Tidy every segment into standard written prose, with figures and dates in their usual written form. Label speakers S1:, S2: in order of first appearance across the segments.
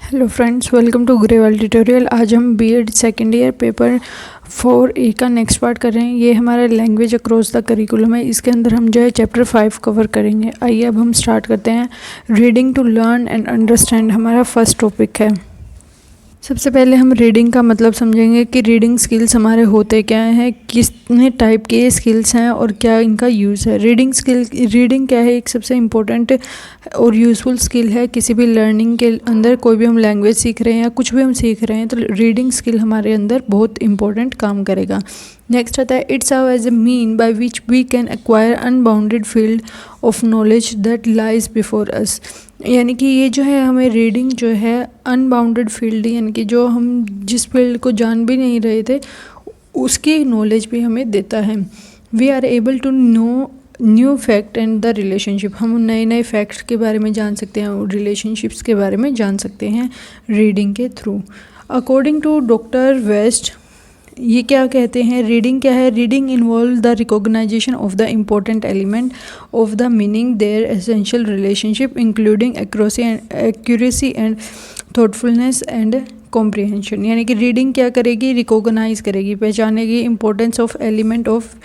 S1: Hello friends, welcome to Grewal tutorial. आज हम BEd second year paper 4A का next part कर रहे हैं। ये हमारा लैंग्वेज अक्रॉस द करिकुलम है। इसके अंदर हम जो है चैप्टर 5 कवर करेंगे। आइए अब हम स्टार्ट करते हैं। Reading to learn and understand हमारा फर्स्ट टॉपिक है। सबसे पहले हम रीडिंग का मतलब समझेंगे कि रीडिंग स्किल्स हमारे होते क्या हैं, कितने टाइप के स्किल्स हैं और क्या इनका यूज़ है। रीडिंग क्या है, एक सबसे इम्पोर्टेंट और यूज़फुल स्किल है किसी भी लर्निंग के अंदर। कोई भी हम लैंग्वेज सीख रहे हैं या कुछ भी हम सीख रहे हैं तो रीडिंग स्किल हमारे अंदर बहुत इंपॉर्टेंट काम करेगा। नेक्स्ट आता है, it's serve as a mean by which we can acquire unbounded field of knowledge that lies before us. यानी कि ये जो है हमें रीडिंग जो है अनबाउंडेड फील्ड, यानी कि जो हम जिस फील्ड को जान भी नहीं रहे थे उसकी नॉलेज भी हमें देता है। We are able to know new fact and the relationship. हम नए नए फैक्ट्स के बारे में जान सकते हैं और रिलेशनशिप्स के बारे में जान सकते हैं रीडिंग के through. According to doctor West, ये क्या कहते हैं, रीडिंग क्या है? Reading involve the recognition of the important element of the meaning their essential relationship including accuracy and thoughtfulness and comprehension. यानी कि रीडिंग क्या करेगी? रिकॉग्नाइज करेगी, पहचानेगी importance of element of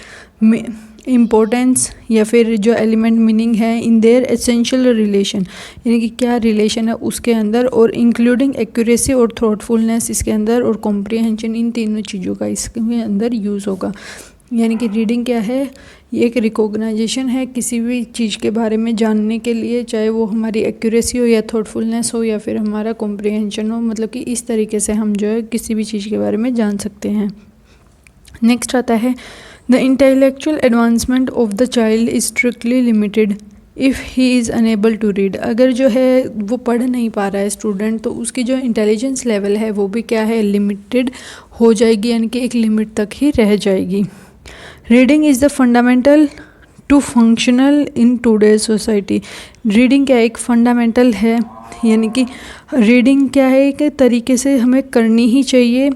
S1: importance या फिर जो एलिमेंट मीनिंग है इन देयर एसेंशियल रिलेशन, यानी कि क्या रिलेशन है उसके अंदर, और इंक्लूडिंग एक्यूरेसी और थॉटफुलनेस इसके अंदर, और कॉम्प्रिहेंशन, इन तीनों चीज़ों का इसके अंदर यूज़ होगा। यानी कि रीडिंग क्या है? ये एक रिकॉग्नाइजेशन है किसी भी चीज़ के बारे में जानने के लिए, चाहे वो हमारी एक्यूरेसी हो या थॉटफुलनेस हो या फिर हमारा कॉम्प्रिहेंशन हो। मतलब कि इस तरीके से हम जो है किसी भी चीज़ के बारे में जान सकते हैं। नेक्स्ट आता है, the intellectual advancement of the child is strictly limited if he is unable to read. अगर जो है वो पढ़ नहीं पा रहा है स्टूडेंट, तो उसकी जो इंटेलिजेंस लेवल है वो भी क्या है? लिमिटेड हो जाएगी, यानी कि एक लिमिट तक ही रह जाएगी। Reading is the fundamental to functional in today's society. Reading क्या एक फंडामेंटल है, यानी कि रीडिंग क्या है, एक तरीके से हमें करनी ही चाहिए।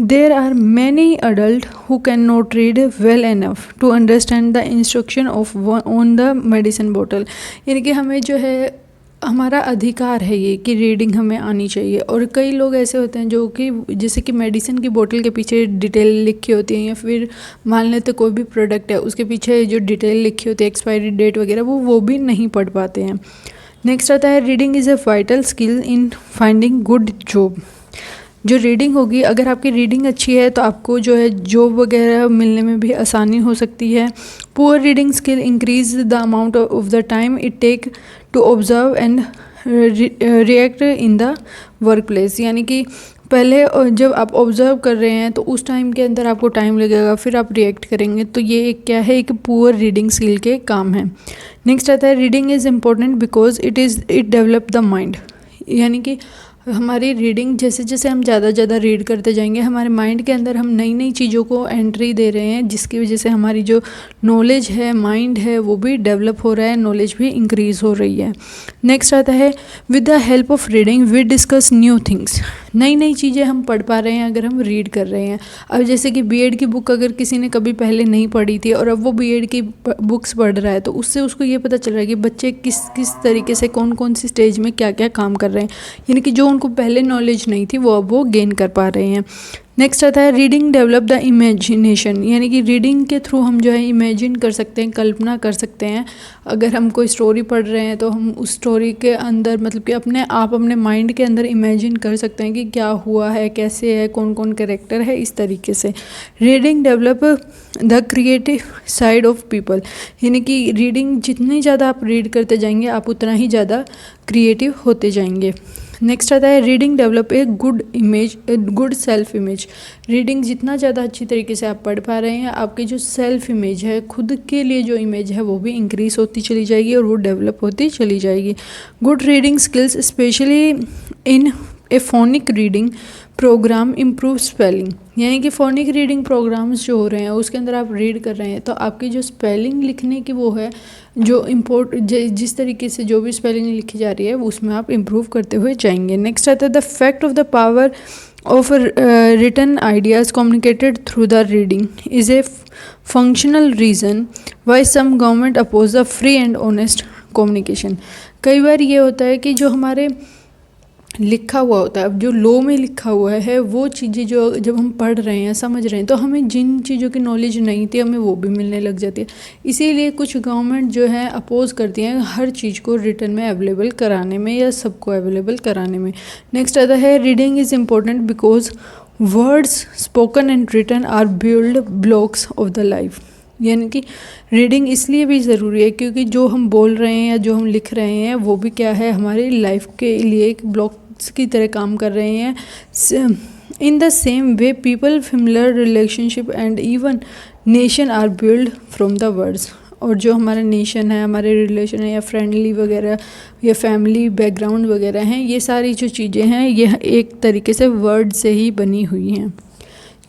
S1: There are many adults who cannot read well enough to understand the instruction of on the medicine bottle। यानी कि हमें जो है हमारा अधिकार है ये कि रीडिंग हमें आनी चाहिए। और कई लोग ऐसे होते हैं जो कि जैसे कि मेडिसिन की बोतल के पीछे डिटेल लिखी होती है, या फिर मान लेते कोई भी प्रोडक्ट है उसके पीछे जो डिटेल लिखी होती है, एक्सपायरी डेट वगैरह, वो भी नहीं पढ़ पाते हैं। नेक्स्ट आता है, reading is a vital skill in finding good job. जो रीडिंग होगी, अगर आपकी रीडिंग अच्छी है तो आपको जो है जॉब वगैरह मिलने में भी आसानी हो सकती है। Poor reading skill increase the amount of the time it take to observe and react in the work place. यानी कि पहले जब आप ऑब्जर्व कर रहे हैं तो उस टाइम के अंदर आपको टाइम लगेगा, फिर आप रिएक्ट करेंगे, तो ये एक क्या है? एक पुअर रीडिंग स्किल के काम है। नेक्स्ट आता है, reading is important because it develop the mind. यानी कि हमारी रीडिंग जैसे जैसे हम ज़्यादा रीड करते जाएंगे, हमारे माइंड के अंदर हम नई नई चीज़ों को एंट्री दे रहे हैं, जिसकी वजह से हमारी जो नॉलेज है, माइंड है, वो भी डेवलप हो रहा है, नॉलेज भी इंक्रीज़ हो रही है। नेक्स्ट आता है, with the help of reading we discuss new things. नई नई चीज़ें हम पढ़ पा रहे हैं अगर हम रीड कर रहे हैं। अब जैसे कि बीएड की बुक अगर किसी ने कभी पहले नहीं पढ़ी थी और अब वो बीएड की बुक्स पढ़ रहा है, तो उससे उसको ये पता चल रहा है कि बच्चे किस किस तरीके से कौन कौन सी स्टेज में क्या क्या काम कर रहे हैं, यानी कि जो उनको पहले नॉलेज नहीं थी वो अब वो गेन कर पा रहे हैं। नेक्स्ट आता है, रीडिंग डेवलप द इमेजिनेशन। यानी कि रीडिंग के थ्रू हम जो है इमेजिन कर सकते हैं, कल्पना कर सकते हैं। अगर हम कोई स्टोरी पढ़ रहे हैं तो हम उस स्टोरी के अंदर मतलब कि अपने माइंड के अंदर इमेजिन कर सकते हैं कि क्या हुआ है, कैसे है, कौन कौन कैरेक्टर है, इस तरीके से। Reading develop the creative side of people. यानी कि रीडिंग जितनी ज़्यादा आप रीड करते जाएंगे आप उतना ही ज़्यादा क्रिएटिव होते जाएंगे। नेक्स्ट आता है, reading develop a good self image. Reading जितना ज़्यादा अच्छी तरीके से आप पढ़ पा रहे हैं, आपकी जो सेल्फ इमेज है, खुद के लिए जो इमेज है, वो भी इंक्रीज होती चली जाएगी और वो डेवलप होती चली जाएगी। Good reading skills specially in a phonic reading program improve spelling. यानी कि फोनिक रीडिंग प्रोग्राम्स जो हो रहे हैं उसके अंदर आप रीड कर रहे हैं तो आपकी जो स्पेलिंग लिखने की वो है, जो जिस तरीके से जो भी स्पेलिंग लिखी जा रही है उसमें आप इम्प्रूव करते हुए जाएंगे। नेक्स्ट आता है, the fact of the power of written ideas communicated through the reading is a functional reason why some government oppose the free and honest communication. कई बार ये होता है कि जो हमारे लिखा हुआ होता है। अब जो लॉ में लिखा हुआ है वो चीज़ें जो जब हम पढ़ रहे हैं, समझ रहे हैं, तो हमें जिन चीज़ों की नॉलेज नहीं थी हमें वो भी मिलने लग जाती है। इसीलिए कुछ गवर्नमेंट जो है अपोज करती हैं हर चीज़ को रिटन में अवेलेबल कराने में या सबको अवेलेबल कराने में। नेक्स्ट आता है reading is important because words spoken and written are build blocks of the life. यानी कि रीडिंग इसलिए भी ज़रूरी है क्योंकि जो हम बोल रहे हैं या जो हम लिख रहे हैं वो भी क्या है, हमारी लाइफ के लिए एक ब्लॉक्स की तरह काम कर रहे हैं। In the same way people familiar relationship and even nation are build from the words. और जो हमारा नेशन है, हमारे रिलेशन है या फ्रेंडली वगैरह या फैमिली बैकग्राउंड वगैरह हैं, ये सारी जो चीज़ें हैं ये एक तरीके से वर्ड से ही बनी हुई हैं।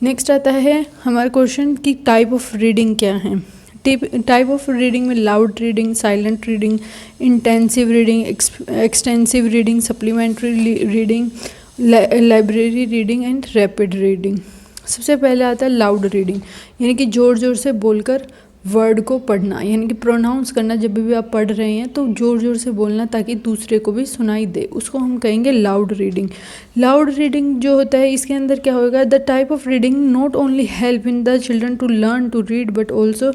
S1: नेक्स्ट आता है हमारा क्वेश्चन कि टाइप ऑफ रीडिंग क्या है। टाइप ऑफ रीडिंग में loud reading, silent reading, intensive reading, extensive reading, supplementary reading, library reading and rapid reading. सबसे पहले आता है लाउड रीडिंग, यानी कि ज़ोर ज़ोर से बोलकर वर्ड को पढ़ना, यानी कि प्रोनाउंस करना। जब भी आप पढ़ रहे हैं तो ज़ोर ज़ोर से बोलना ताकि दूसरे को भी सुनाई दे, उसको हम कहेंगे लाउड रीडिंग। लाउड रीडिंग जो होता है इसके अंदर क्या होगा, the type of reading not only help in the children to learn to read but also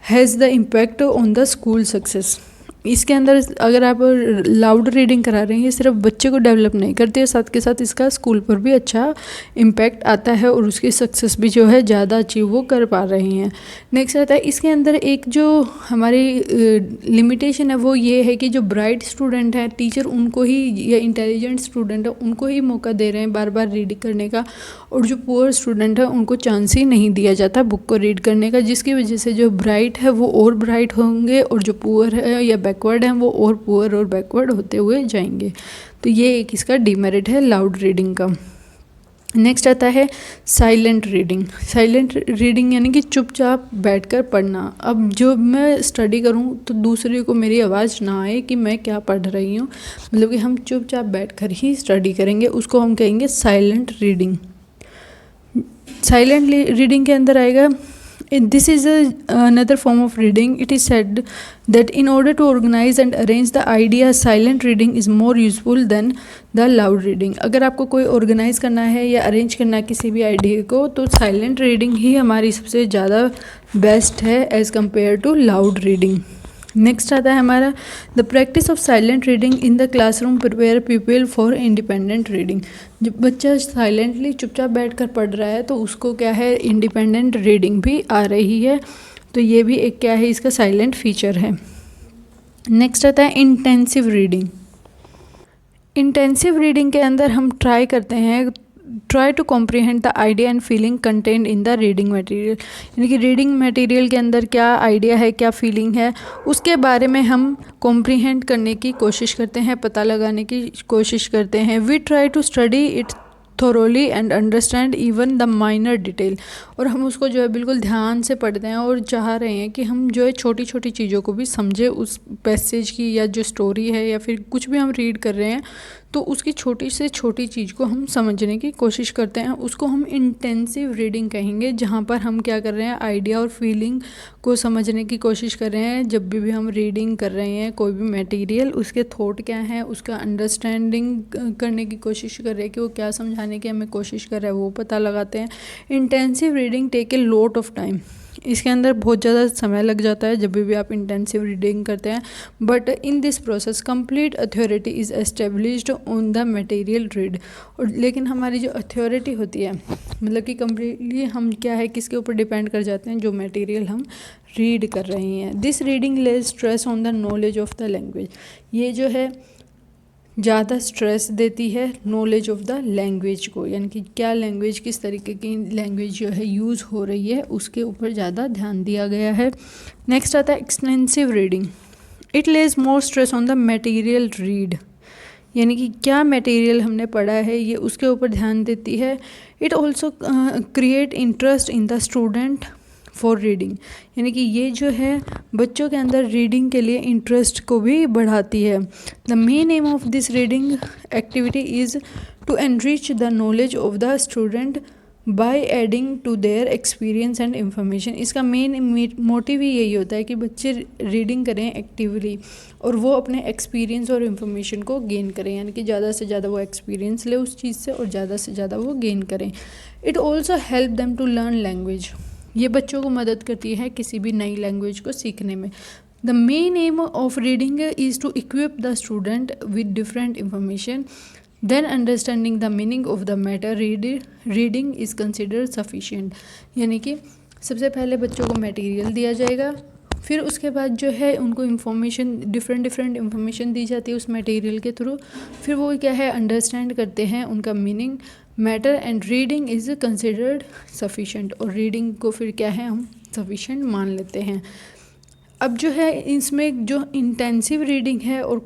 S1: has the impact on the school success. इसके अंदर अगर आप लाउड रीडिंग करा रहे हैं ये सिर्फ बच्चे को डेवलप नहीं करती है, साथ के साथ इसका स्कूल पर भी अच्छा इम्पैक्ट आता है और उसकी सक्सेस भी जो है ज़्यादा अचीव वो कर पा रहे हैं। नेक्स्ट आता है इसके अंदर एक जो हमारी लिमिटेशन है वो ये है कि जो ब्राइट स्टूडेंट है टीचर उनको ही, या इंटेलिजेंट स्टूडेंट है उनको ही मौका दे रहे हैं बार बार रीड करने का, और जो पुअर स्टूडेंट है उनको चांस ही नहीं दिया जाता बुक को रीड करने का, जिसकी वजह से जो ब्राइट है वो और ब्राइट होंगे और जो पुअर है या बैकवर्ड हैं वो और पुअर और बैकवर्ड होते हुए जाएंगे। तो ये एक इसका डिमेरिट है लाउड रीडिंग का। नेक्स्ट आता है साइलेंट रीडिंग। साइलेंट रीडिंग यानी कि चुपचाप बैठकर पढ़ना। अब जो मैं स्टडी करूं तो दूसरे को मेरी आवाज़ ना आए कि मैं क्या पढ़ रही हूं, मतलब कि हम चुपचाप बैठकर ही स्टडी करेंगे, उसको हम कहेंगे साइलेंट रीडिंग। साइलेंट रीडिंग के अंदर आएगा this is another form of reading. It is said that in order to organize and arrange the idea, silent reading is more useful than the loud reading. अगर आपको कोई organise करना है या arrange करना है किसी भी आइडिया को तो साइलेंट रीडिंग ही हमारी सबसे ज़्यादा बेस्ट है as compare to loud reading. Next आता है हमारा the practice of silent reading in the classroom prepare people for independent reading. जब बच्चा साइलेंटली चुपचाप बैठकर पढ़ रहा है तो उसको क्या है, इंडिपेंडेंट रीडिंग भी आ रही है। तो ये भी एक क्या है, इसका साइलेंट फीचर है। नेक्स्ट आता है इंटेंसिव रीडिंग। इंटेंसिव रीडिंग के अंदर हम ट्राई करते हैं try to comprehend the idea and feeling content in the reading material, यानी कि रीडिंग मटेरियल के अंदर क्या आइडिया है, क्या फीलिंग है, उसके बारे में हम कॉम्प्रीहेंड करने की कोशिश करते हैं, पता लगाने की कोशिश करते हैं। We try to study it thoroughly and understand even the minor detail, और हम उसको जो है बिल्कुल ध्यान से पढ़ते हैं और चाह रहे हैं कि हम जो है छोटी छोटी चीज़ों को भी समझे, उस पैसेज की या जो स्टोरी है या फिर कुछ भी हम रीड कर रहे हैं तो उसकी छोटी से छोटी चीज़ को हम समझने की कोशिश करते हैं। उसको हम इंटेंसिव रीडिंग कहेंगे, जहाँ पर हम क्या कर रहे हैं, आइडिया और फीलिंग को समझने की कोशिश कर रहे हैं। जब भी हम रीडिंग कर रहे हैं कोई भी मटेरियल, उसके थॉट क्या है, उसका अंडरस्टैंडिंग करने की कोशिश कर रहे हैं कि वो क्या समझाने की हमें कोशिश कर रहा है, वो पता लगाते हैं। Intensive reading take a lot of time, इसके अंदर बहुत ज़्यादा समय लग जाता है जब भी आप इंटेंसिव रीडिंग करते हैं। But in this process complete authority is established on the material read, और लेकिन हमारी जो अथॉरिटी होती है, मतलब कि कम्प्लीटली हम क्या है, किसके ऊपर डिपेंड कर जाते हैं, जो मटेरियल हम रीड कर रहे हैं। This reading lays stress on the knowledge of the language, ये जो है ज़्यादा स्ट्रेस देती है नॉलेज ऑफ द लैंग्वेज को, यानी कि क्या लैंग्वेज, किस तरीके की लैंग्वेज जो है यूज़ हो रही है, उसके ऊपर ज़्यादा ध्यान दिया गया है। नेक्स्ट आता है extensive reading. It Lay's more stress on the material read, यानी कि क्या मटेरियल हमने पढ़ा है ये उसके ऊपर ध्यान देती है। It also create interest in the student for reading, यानी कि ये जो है बच्चों के अंदर रीडिंग के लिए इंटरेस्ट को भी बढ़ाती है। The main aim of this reading activity is to enrich the knowledge of the student by adding to their experience and information. इसका मेन मोटिव ही यही होता है कि बच्चे रीडिंग करें एक्टिवली और वो अपने एक्सपीरियंस और इन्फॉर्मेशन को गेन करें, यानी कि ज़्यादा से ज़्यादा वो एक्सपीरियंस ले उस चीज़ से और ज़्यादा से ज़्यादा वो गेन करें। It also help them to learn language. ये बच्चों को मदद करती है किसी भी नई लैंग्वेज को सीखने में। The main aim of reading is to equip the student with different information, then understanding the meaning of the matter reading is considered sufficient. यानी कि सबसे पहले बच्चों को मटेरियल दिया जाएगा, फिर उसके बाद जो है उनको इन्फॉर्मेशन डिफरेंट इन्फॉर्मेशन दी जाती है उस मटेरियल के थ्रू, फिर वो क्या है अंडरस्टैंड करते हैं उनका meaning matter, and reading is considered sufficient, और रीडिंग को फिर क्या है हम सफिशिएंट मान लेते हैं। अब जो है इसमें जो इंटेंसिव रीडिंग है और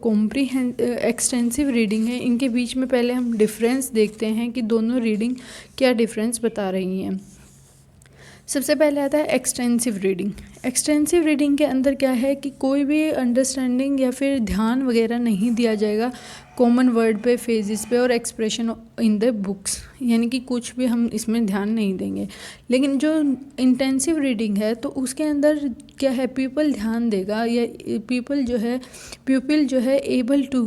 S1: एक्सटेंसिव रीडिंग है, इनके बीच में पहले हम डिफरेंस देखते हैं कि दोनों रीडिंग क्या डिफरेंस बता रही हैं। सबसे पहले आता है एक्सटेंसिव रीडिंग। एक्सटेंसिव रीडिंग के अंदर क्या है कि कोई भी अंडरस्टैंडिंग या फिर ध्यान वगैरह नहीं दिया जाएगा कॉमन वर्ड पे, फेजेस पे और एक्सप्रेशन इन द बुक्स, यानी कि कुछ भी हम इसमें ध्यान नहीं देंगे। लेकिन जो इंटेंसिव रीडिंग है तो उसके अंदर क्या है पीपल ध्यान देगा, या पीपल जो है able to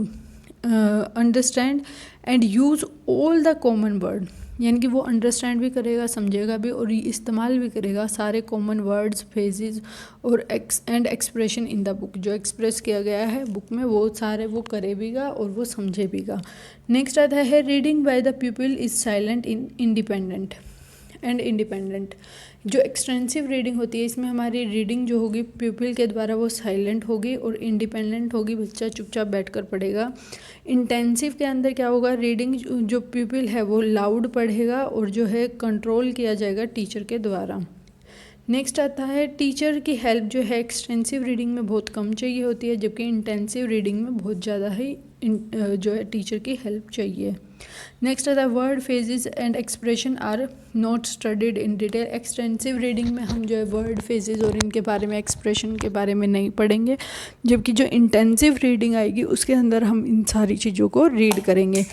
S1: understand and use all the common word, यानी कि वो अंडरस्टैंड भी करेगा, समझेगा भी और इस्तेमाल भी करेगा सारे कॉमन वर्ड्स, फ्रेजेस और and expression in the book. जो एक्सप्रेस किया गया है बुक में वो सारे वो करे भीगा और वो समझे भीगा। नेक्स्ट आता है reading by the people is silent in independent and independent. जो एक्सटेंसिव रीडिंग होती है इसमें हमारी रीडिंग जो होगी पीपल के द्वारा वो साइलेंट होगी और इंडिपेंडेंट होगी, बच्चा चुपचाप बैठकर पढ़ेगा। इंटेंसिव के अंदर क्या होगा, रीडिंग जो पीपल है वो लाउड पढ़ेगा और जो है कंट्रोल किया जाएगा टीचर के द्वारा। नेक्स्ट आता है टीचर की हेल्प जो है एक्सटेंसिव रीडिंग में बहुत कम चाहिए होती है, जबकि इंटेंसिव रीडिंग में बहुत ज़्यादा ही जो है टीचर की हेल्प चाहिए। नेक्स्ट आता है word, phrases and expression are not studied in detail. Extensive reading में हम जो है वर्ड, फेजेस और इनके बारे में, एक्सप्रेशन के बारे में नहीं पढ़ेंगे, जबकि जो इंटेंसिव रीडिंग आएगी उसके अंदर हम इन सारी चीज़ों को रीड करेंगे।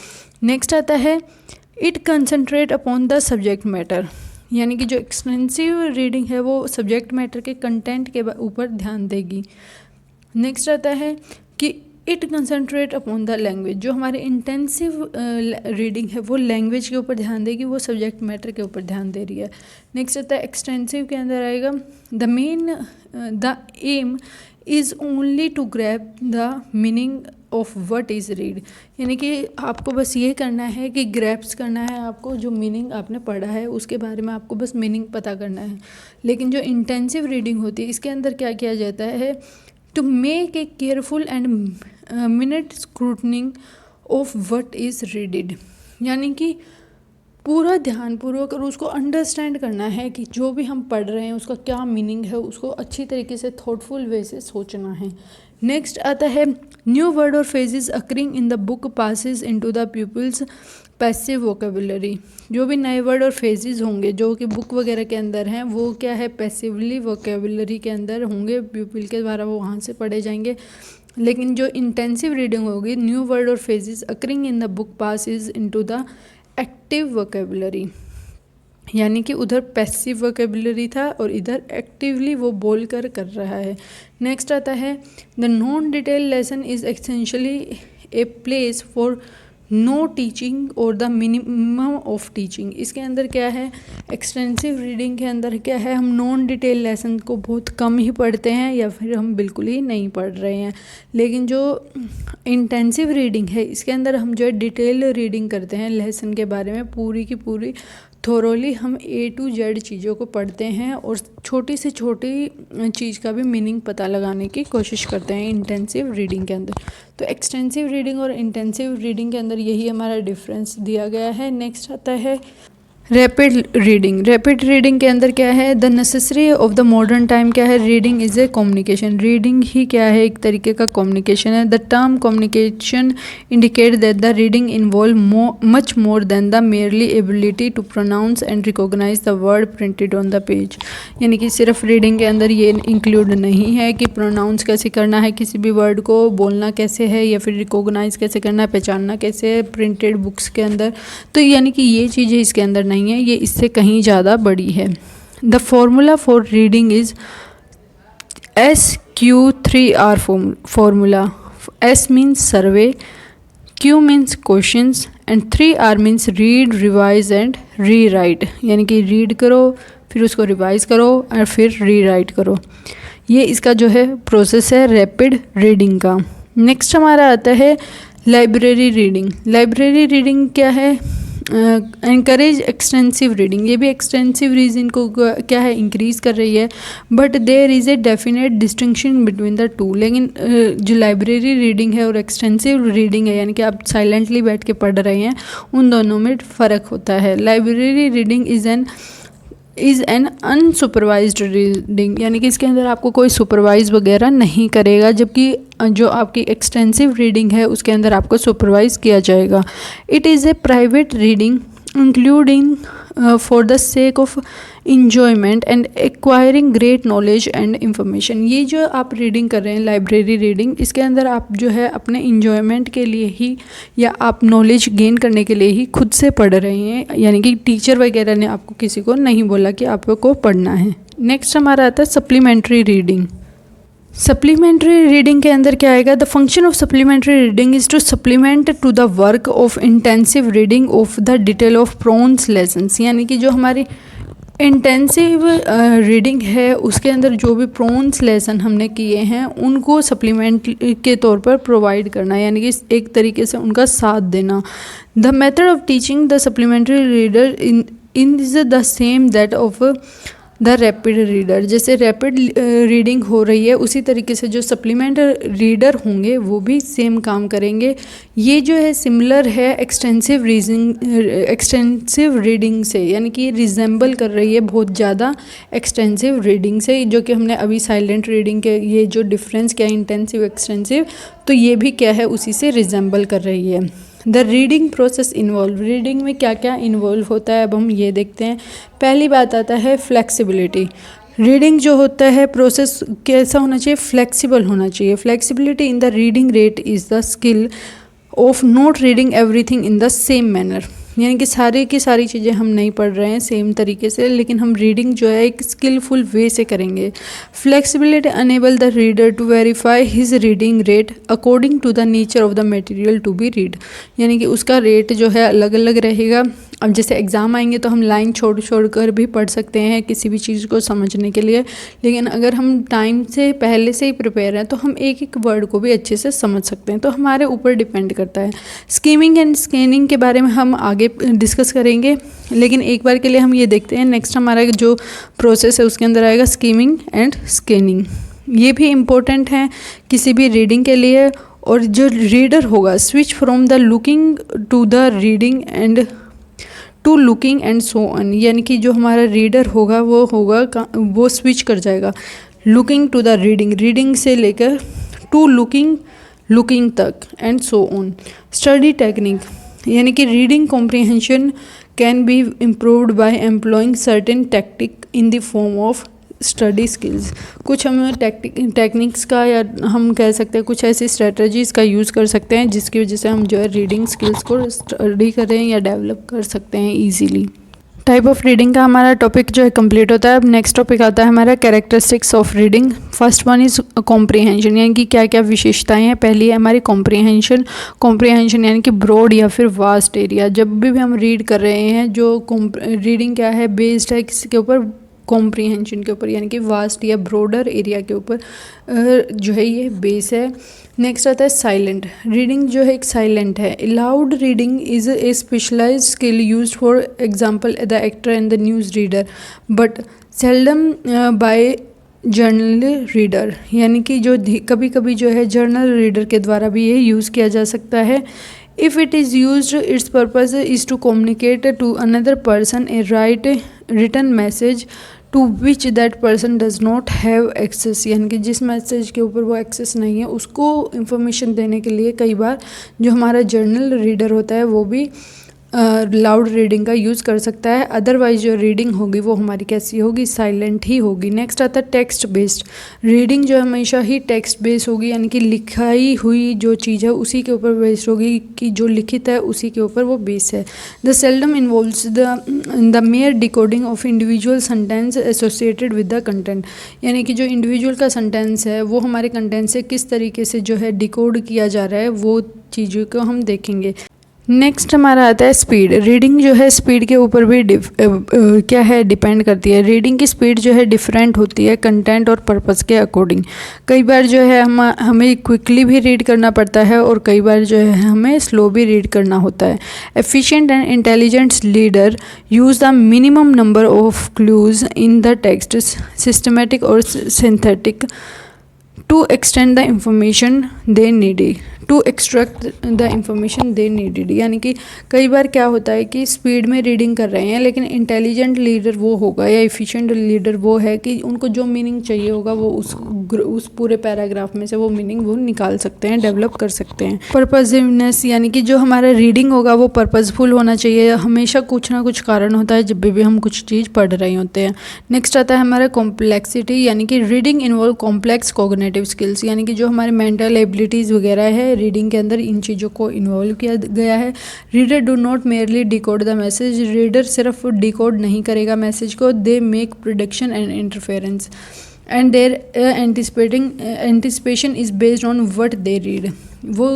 S1: नेक्स्ट आता है it concentrate upon the subject matter, यानी कि जो एक्सटेंसिव रीडिंग है वो सब्जेक्ट मैटर के कंटेंट के ऊपर ध्यान देगी। नेक्स्ट आता है कि it concentrate upon the language. जो हमारे इंटेंसिव रीडिंग है वो लैंग्वेज के ऊपर ध्यान देगी, वो सब्जेक्ट मैटर के ऊपर ध्यान दे रही है। नेक्स्ट आता है एक्सटेंसिव के अंदर आएगा the aim is only to grab the meaning of what is read, यानी कि आपको बस ये करना है कि ग्रैप्स करना है, आपको जो मीनिंग आपने पढ़ा है उसके बारे में आपको बस मीनिंग पता करना है। लेकिन जो इंटेंसिव रीडिंग होती है इसके अंदर क्या किया जाता है, to make a careful and minute scrutinizing of what is readed, यानी कि पूरा ध्यानपूर्वक और उसको अंडरस्टैंड करना है कि जो भी हम पढ़ रहे हैं उसका क्या मीनिंग है, उसको अच्छी तरीके से थॉटफुल वे से सोचना है। नेक्स्ट आता है न्यू वर्ड और phrases occurring in the book passes into the people's passive vocabulary. जो भी नए वर्ड और फ्रेजेस होंगे जो कि बुक वगैरह के अंदर हैं वो क्या है पैसिवली वोकेबुलरी के अंदर होंगे, पीपल के द्वारा वो वहाँ से पढ़े जाएंगे। लेकिन जो इंटेंसिव रीडिंग होगी न्यू वर्ड और phrases occurring in the book passes into the active vocabulary, यानी कि उधर पैसिव वोकेबुलरी था और इधर एक्टिवली वो बोल कर रहा है। नेक्स्ट आता है the non detail lesson is essentially a place for no teaching और द मिनिमम ऑफ टीचिंग। इसके अंदर क्या है एक्सटेंसिव रीडिंग के अंदर क्या है, हम नॉन डिटेल लेसन को बहुत कम ही पढ़ते हैं या फिर हम बिल्कुल ही नहीं पढ़ रहे हैं। लेकिन जो इंटेंसिव रीडिंग है इसके अंदर हम जो है डिटेल रीडिंग करते हैं लेसन के बारे में, पूरी की पूरी थोरोली हम A to Z चीज़ों को पढ़ते हैं और छोटी से छोटी चीज़ का भी मीनिंग पता लगाने की कोशिश करते हैं इंटेंसिव रीडिंग के अंदर। तो एक्सटेंसिव रीडिंग और इंटेंसिव रीडिंग के अंदर यही हमारा डिफरेंस दिया गया है। नेक्स्ट आता है रैपिड रीडिंग। रैपिड रीडिंग के अंदर क्या है the necessary of the modern time क्या है, reading is a communication. Reading ही क्या है एक तरीके का कम्युनिकेशन है। The term communication indicate that the reading involve much more than the merely ability to pronounce and recognize the word printed on the page, यानी कि सिर्फ रीडिंग के अंदर ये इंक्लूड नहीं है कि प्रोनाउंस कैसे करना है किसी भी वर्ड को, बोलना कैसे है या फिर रिकॉग्नाइज कैसे करना है, पहचानना कैसे है प्रिंटेड बुक्स के अंदर, तो यानी कि ये चीज़ें इसके अंदर नहीं बनाई हैं ये इससे कहीं ज़्यादा बड़ी है। The formula for reading is SQ3R formula. S means survey, Q means questions and 3R means read, revise and rewrite। यानी कि रीड करो, फिर उसको रिवाइज करो और फिर रीराइट करो। ये इसका जो है प्रोसेस है रैपिड रीडिंग का। नेक्स्ट हमारा आता है लाइब्रेरी रीडिंग। लाइब्रेरी रीडिंग क्या है? Encourage extensive reading. ये भी एक्सटेंसिव रीडिंग को क्या है इंक्रीज़ कर रही है, but there is a definite distinction between the two. लेकिन जो लाइब्रेरी रीडिंग है और एक्सटेंसिव रीडिंग है, यानी कि आप साइलेंटली बैठ के पढ़ रहे हैं, उन दोनों में फ़र्क होता है। Library reading is an unsupervised reading, यानी कि इसके अंदर आपको कोई सुपरवाइज वगैरह नहीं करेगा, जबकि जो आपकी एक्सटेंसिव रीडिंग है उसके अंदर आपको सुपरवाइज किया जाएगा। It is a private reading including for the sake of enjoyment and acquiring great knowledge and information. ये जो आप रीडिंग कर रहे हैं लाइब्रेरी रीडिंग, इसके अंदर आप जो है अपने इंजॉयमेंट के लिए ही या आप नॉलेज गेन करने के लिए ही खुद से पढ़ रहे हैं, यानी कि टीचर वगैरह ने आपको किसी को नहीं बोला कि आपको पढ़ना है। नेक्स्ट हमारा आता है सप्लीमेंट्री रीडिंग। सप्लीमेंट्री रीडिंग के अंदर क्या आएगा? The function of supplementary reading is to supplement to the work of intensive reading of the detail of prose lessons. यानी कि जो हमारी इंटेंसिव रीडिंग है उसके अंदर जो भी प्रोन्स लेसन हमने किए हैं उनको सप्लीमेंट के तौर पर प्रोवाइड करना, यानी कि एक तरीके से उनका साथ देना। The method of teaching the supplementary reader in is the same that of the rapid reader. जैसे रैपिड रीडिंग हो रही है उसी तरीके से जो सप्लीमेंट रीडर होंगे वो भी सेम काम करेंगे। ये जो है सिमिलर है एक्सटेंसिव रीडिंग से, यानी कि रिजेंबल कर रही है बहुत ज़्यादा एक्सटेंसिव रीडिंग से, जो कि हमने अभी साइलेंट रीडिंग के ये जो डिफरेंस क्या है इंटेंसिव एक्सटेंसिव, तो ये भी क्या है उसी से रिजेंबल कर रही है। The reading process involve. Reading में क्या क्या इन्वॉल्व होता है अब हम ये देखते हैं। पहली बात आता है फ्लेक्सिबिलिटी। रीडिंग जो होता है प्रोसेस कैसा होना चाहिए? फ्लेक्सिबल होना चाहिए। Flexibility in the reading rate is the skill of not reading everything in the same manner. यानी कि सारी की सारी चीज़ें हम नहीं पढ़ रहे हैं सेम तरीके से, लेकिन हम रीडिंग जो है एक स्किलफुल वे से करेंगे। Flexibility enable the reader to verify his reading rate according to the nature of the material to be read. यानी कि उसका रेट जो है अलग अलग रहेगा। अब जैसे एग्ज़ाम आएंगे तो हम लाइन छोड़ कर भी पढ़ सकते हैं किसी भी चीज़ को समझने के लिए, लेकिन अगर हम टाइम से पहले से ही प्रिपेयर हैं तो हम एक एक वर्ड को भी अच्छे से समझ सकते हैं। तो हमारे ऊपर डिपेंड करता है। स्कीमिंग एंड स्कैनिंग के बारे में हम आगे डिस्कस करेंगे, लेकिन एक बार के लिए हम ये देखते हैं। नेक्स्ट हमारा जो प्रोसेस है उसके अंदर आएगा स्कीमिंग एंड स्कैनिंग। ये भी इम्पोर्टेंट है किसी भी रीडिंग के लिए। और जो रीडर होगा switch from the looking to the reading and to looking and so on. यानी कि जो हमारा रीडर होगा वो स्विच कर जाएगा लुकिंग टू द रीडिंग से लेकर टू लुकिंग तक and so on. Study technique, यानी कि reading comprehension can be improved by employing certain technique in the form of study skills. कुछ हम टेक्निक्स का या हम कह सकते हैं कुछ ऐसी स्ट्रेटजीज़ का यूज़ कर सकते हैं जिसकी वजह से हम जो है रीडिंग स्किल्स को स्टडी करें या डेवलप कर सकते हैं ईजीली। टाइप ऑफ रीडिंग का हमारा टॉपिक जो है कंप्लीट होता है। अब नेक्स्ट टॉपिक आता है हमारा characteristics of reading. First one is comprehension, यानी कि क्या क्या विशेषताएं हैं। पहली है हमारी कॉम्प्रिहेंशन यानी कि ब्रॉड या फिर वास्ट एरिया। जब भी हम रीड कर रहे हैं जो रीडिंग क्या है बेस्ड है किसके ऊपर? कॉम्प्रिहेंशन के ऊपर, यानी कि वास्ट या ब्रॉडर एरिया के ऊपर जो है ये बेस है। नेक्स्ट आता है साइलेंट रीडिंग, जो है एक साइलेंट है। Loud reading is a specialised skill used for example the actor and the news reader but seldom by journal reader. यानी कि जो कभी कभी जो है जर्नल रीडर के द्वारा भी ये यूज़ किया जा सकता है। If it is used, its purpose is to communicate to another person a written message to which that person does not have access। यानी कि जिस मैसेज के ऊपर वो एक्सेस नहीं है उसको इंफॉर्मेशन देने के लिए कई बार जो हमारा जर्नल रीडर होता है वो भी लाउड रीडिंग का यूज़ कर सकता है। अदरवाइज जो रीडिंग होगी वो हमारी कैसी होगी, साइलेंट ही होगी। नेक्स्ट आता है टेक्स्ट बेस्ड रीडिंग, जो हमेशा ही टेक्स्ट बेस्ड होगी, यानी कि लिखाई हुई जो चीज़ है उसी के ऊपर बेस्ड होगी, कि जो लिखित है उसी के ऊपर वो बेस है। The seldom involves the mayor decoding of individual sentence associated with the content, यानी कि जो इंडिविजुअल का सेंटेंस है वो हमारे कंटेंट से किस तरीके से जो है डिकोड किया जा रहा है, वो चीज़ों को हम देखेंगे। नेक्स्ट हमारा आता है स्पीड। रीडिंग जो है स्पीड के ऊपर भी क्या है, डिपेंड करती है। रीडिंग की स्पीड जो है डिफरेंट होती है कंटेंट और पर्पस के अकॉर्डिंग। कई बार जो है हमें क्विकली भी रीड करना पड़ता है और कई बार जो है हमें स्लो भी रीड करना होता है। Efficient and intelligent leader use the minimum number of clues in the text, systematic or synthetic, to extend the information they needed, to extract the information they needed. यानी कि कई बार क्या होता है कि स्पीड में रीडिंग कर रहे हैं, लेकिन इंटेलिजेंट लीडर वो होगा या एफिशिएंट लीडर वो है कि उनको जो मीनिंग चाहिए होगा वो उस पूरे पैराग्राफ में से वो मीनिंग वो निकाल सकते हैं, डेवलप कर सकते हैं। पर्पसिवनेस, यानी कि जो हमारा रीडिंग होगा वो पर्पसफुल होना चाहिए। हमेशा कुछ ना कुछ कारण होता है जब भी हम कुछ चीज़ पढ़ रहे होते हैं। नेक्स्ट आता है हमारा कॉम्प्लेक्सिटी, यानी कि reading involve complex cognitive skills, यानी कि जो हमारे मेंटल एबिलिटीज़ वगैरह है रीडिंग के अंदर इन चीज़ों को इन्वॉल्व किया गया है। Reader do not merely decode the message, reader सिर्फ डिकोड नहीं करेगा मैसेज को, they make prediction and interference and their anticipation is based on what they read. वो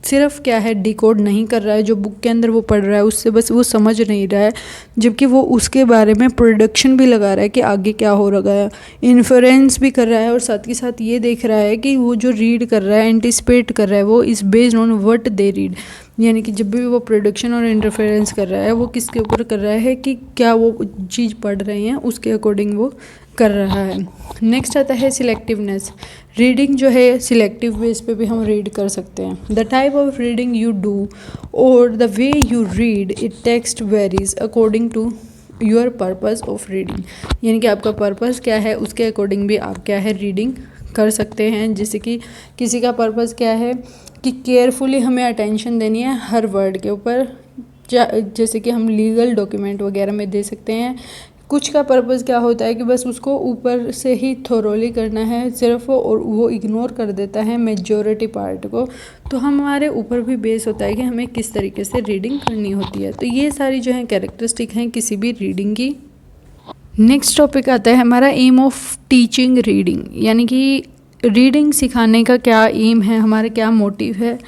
S1: सिर्फ क्या है, डिकोड नहीं कर रहा है, जो बुक के अंदर वो पढ़ रहा है उससे बस वो समझ नहीं रहा है, जबकि वो उसके बारे में प्रोडक्शन भी लगा रहा है कि आगे क्या हो रहा है, इन्फ्लुएंस भी कर रहा है और साथ ही साथ ये देख रहा है कि वो जो रीड कर रहा है, एंटिसिपेट कर रहा है, वो is based on what they read. यानी कि जब भी वो प्रोडक्शन और इंटरफेरेंस कर रहा है वो किसके ऊपर कर रहा है कि क्या वो चीज़ पढ़ रहे हैं उसके अकॉर्डिंग वो कर रहा है। नेक्स्ट आता है सिलेक्टिवनेस। रीडिंग जो है सिलेक्टिव बेस पे भी हम रीड कर सकते हैं। The type of reading you do or the way you read it text varies according to your purpose of reading, यानी कि आपका पर्पस क्या है उसके अकॉर्डिंग भी आप क्या है रीडिंग कर सकते हैं। जैसे कि किसी का पर्पस क्या है कि केयरफुली हमें अटेंशन देनी है हर वर्ड के ऊपर, जैसे कि हम लीगल डॉक्यूमेंट वगैरह में दे सकते हैं। कुछ का पर्पस क्या होता है कि बस उसको ऊपर से ही थोरोली करना है सिर्फ, और वो इग्नोर कर देता है मेजॉरिटी पार्ट को। तो हमारे ऊपर भी बेस होता है कि हमें किस तरीके से रीडिंग करनी होती है। तो ये सारी जो है कैरेक्टरिस्टिक हैं किसी भी रीडिंग की। नेक्स्ट टॉपिक आता है हमारा एम ऑफ टीचिंग रीडिंग, यानी कि रीडिंग सिखाने का क्या एम है, हमारा क्या मोटिव है।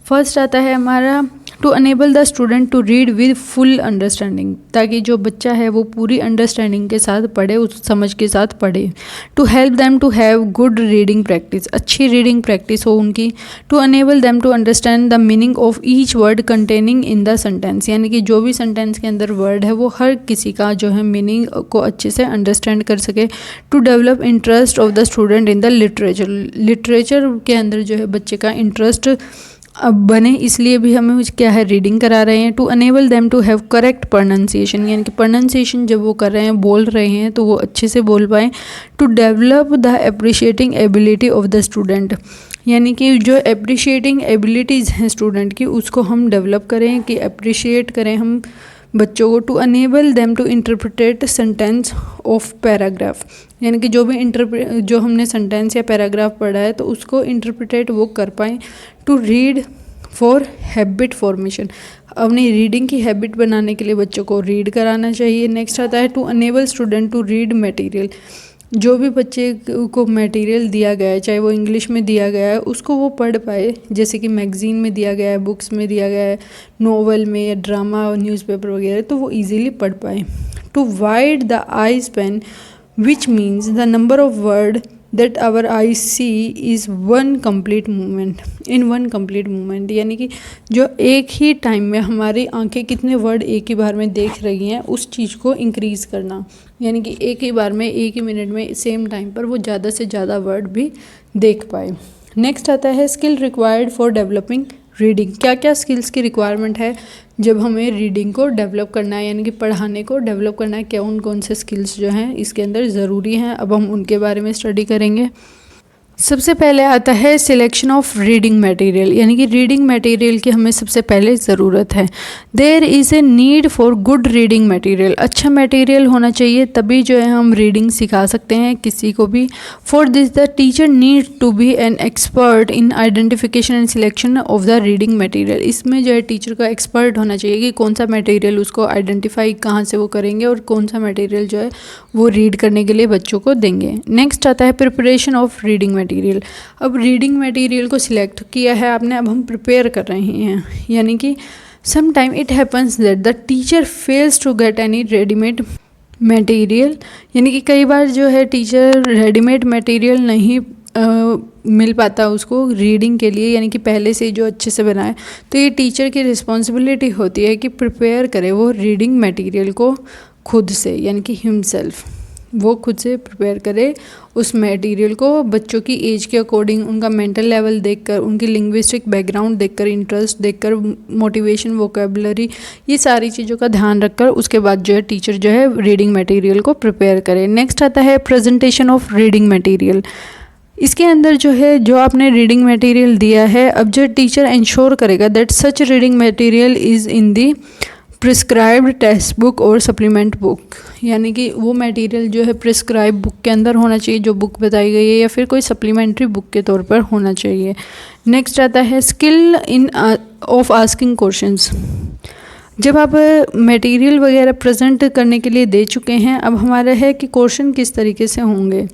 S1: फर्स्ट आता है हमारा to enable the student to read with full understanding, ताकि जो बच्चा है वो पूरी अंडरस्टैंडिंग के साथ पढ़े, उस समझ के साथ पढ़े। To help them to have good reading practice, अच्छी रीडिंग प्रैक्टिस हो उनकी। To enable them to understand the meaning of each word containing in the sentence, यानी कि जो भी सेंटेंस के अंदर वर्ड है वो हर किसी का जो है मीनिंग को अच्छे से अंडरस्टैंड कर सके। To develop interest of the student in the literature, literature के अंदर जो है बच्चे का इंटरेस्ट अब बने, इसलिए भी हमें क्या है रीडिंग करा रहे हैं। To enable them to have correct pronunciation, यानी कि प्रोनाउंसिएशन जब वो कर रहे हैं, बोल रहे हैं, तो वो अच्छे से बोल पाएँ। To develop the appreciating ability of the student, यानी कि जो अप्रिशिएटिंग एबिलिटीज़ हैं स्टूडेंट की उसको हम डेवलप करें, कि अप्रिशिएट करें हम बच्चों को। To enable them to interpret sentence of paragraph, यानी कि जो हमने सेंटेंस या पैराग्राफ पढ़ा है तो उसको इंटरप्रिटेट वो कर पाएँ। To read for habit formation, अपनी रीडिंग की हैबिट बनाने के लिए बच्चों को रीड कराना चाहिए। नेक्स्ट आता है to enable student to read material, जो भी बच्चे को मटेरियल दिया गया है, चाहे वो इंग्लिश में दिया गया है, उसको वो पढ़ पाए, जैसे कि मैगज़ीन में दिया गया है, बुक्स में दिया गया है, नोवेल में या ड्रामा और न्यूज़पेपर वगैरह, तो वो इजीली पढ़ पाए। To wide the eye span which means the number of word that our eye see is one complete movement, in one complete movement, यानी कि जो एक ही टाइम में हमारी आंखें कितने वर्ड एक ही बार में देख रही हैं उस चीज़ को इंक्रीज़ करना, यानी कि एक ही बार में एक ही मिनट में सेम टाइम पर वो ज़्यादा से ज़्यादा वर्ड भी देख पाए। नेक्स्ट आता है skill required for developing reading, क्या क्या स्किल्स की रिक्वायरमेंट है जब हमें रीडिंग को डेवलप करना है, यानी कि पढ़ाने को डेवलप करना है, कौन कौन से स्किल्स जो हैं इसके अंदर ज़रूरी हैं। अब हम उनके बारे में स्टडी करेंगे। सबसे पहले आता है सिलेक्शन ऑफ रीडिंग मटेरियल, यानी कि रीडिंग मटेरियल की हमें सबसे पहले ज़रूरत है। There is a need for good reading material, अच्छा मटेरियल होना चाहिए, तभी जो है हम रीडिंग सिखा सकते हैं किसी को भी। For this the teacher need to be an expert in identification and selection of the reading material, इसमें जो है टीचर का एक्सपर्ट होना चाहिए कि कौन सा मटेरियल उसको आइडेंटिफाई कहाँ से वो करेंगे और कौन सा मटेरियल जो है वो रीड करने के लिए बच्चों को देंगे। नेक्स्ट आता है प्रिपरेशन ऑफ रीडिंग मटेरियल। अब रीडिंग मटेरियल को सिलेक्ट किया है आपने, अब हम प्रिपेयर कर रहे हैं, यानी कि some time it happens that the teacher fails to get any readymade material, यानी कि कई बार जो है टीचर रेडीमेड मटेरियल नहीं मिल पाता उसको रीडिंग के लिए, यानी कि पहले से जो अच्छे से बनाए, तो ये टीचर की रिस्पॉन्सिबिलिटी होती है कि प्रिपेयर करे वो रीडिंग मटेरियल को खुद से, यानी कि हिमसेल्फ, वो खुद से प्रिपेयर करे उस मटेरियल को बच्चों की एज के अकॉर्डिंग, उनका मेंटल लेवल देखकर, उनकी लिंग्विस्टिक बैकग्राउंड देखकर, इंटरेस्ट देखकर, मोटिवेशन, वोकेबलरी, ये सारी चीज़ों का ध्यान रखकर उसके बाद जो है टीचर जो है रीडिंग मटेरियल को प्रिपेयर करे। नेक्स्ट आता है प्रेजेंटेशन ऑफ रीडिंग मटेरियल। इसके अंदर जो है जो आपने रीडिंग मटेरियल दिया है, अब जो टीचर इंश्योर करेगा that such reading material is in the prescribed text book और सप्लीमेंट बुक, यानी कि वो मटेरियल जो है प्रिस्क्राइब बुक के अंदर होना चाहिए जो बुक बताई गई है, या फिर कोई सप्लीमेंट्री बुक के तौर पर होना चाहिए। नेक्स्ट आता है skill in of asking questions. जब आप मटेरियल वगैरह प्रेजेंट करने के लिए दे चुके हैं, अब हमारा है कि क्वेश्चन किस तरीके से होंगे।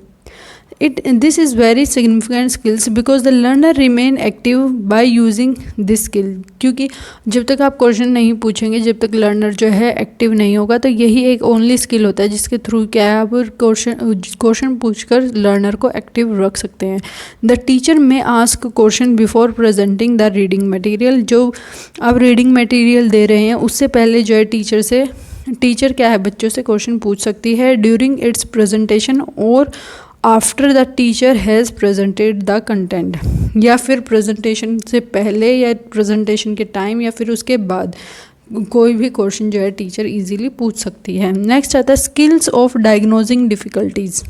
S1: This is very significant skills because the learner remain active by using this skill, क्योंकि जब तक आप क्वेश्चन नहीं पूछेंगे, जब तक लर्नर जो है एक्टिव नहीं होगा, तो यही एक ओनली स्किल होता है जिसके थ्रू क्या है आप क्वेश्चन पूछकर लर्नर को एक्टिव रख सकते हैं। The teacher may ask question before presenting the reading material, जो आप रीडिंग मटेरियल दे रहे हैं उससे पहले जो है टीचर क्या है बच्चों से क्वेश्चन पूछ सकती है ड्यूरिंग इट्स प्रेजेंटेशन और after the teacher has presented the content, या फिर प्रेजेंटेशन से पहले या प्रेजेंटेशन के टाइम या फिर उसके बाद कोई भी क्वेश्चन जो है टीचर इजीली पूछ सकती है। नेक्स्ट आता है skills of diagnosing difficulties.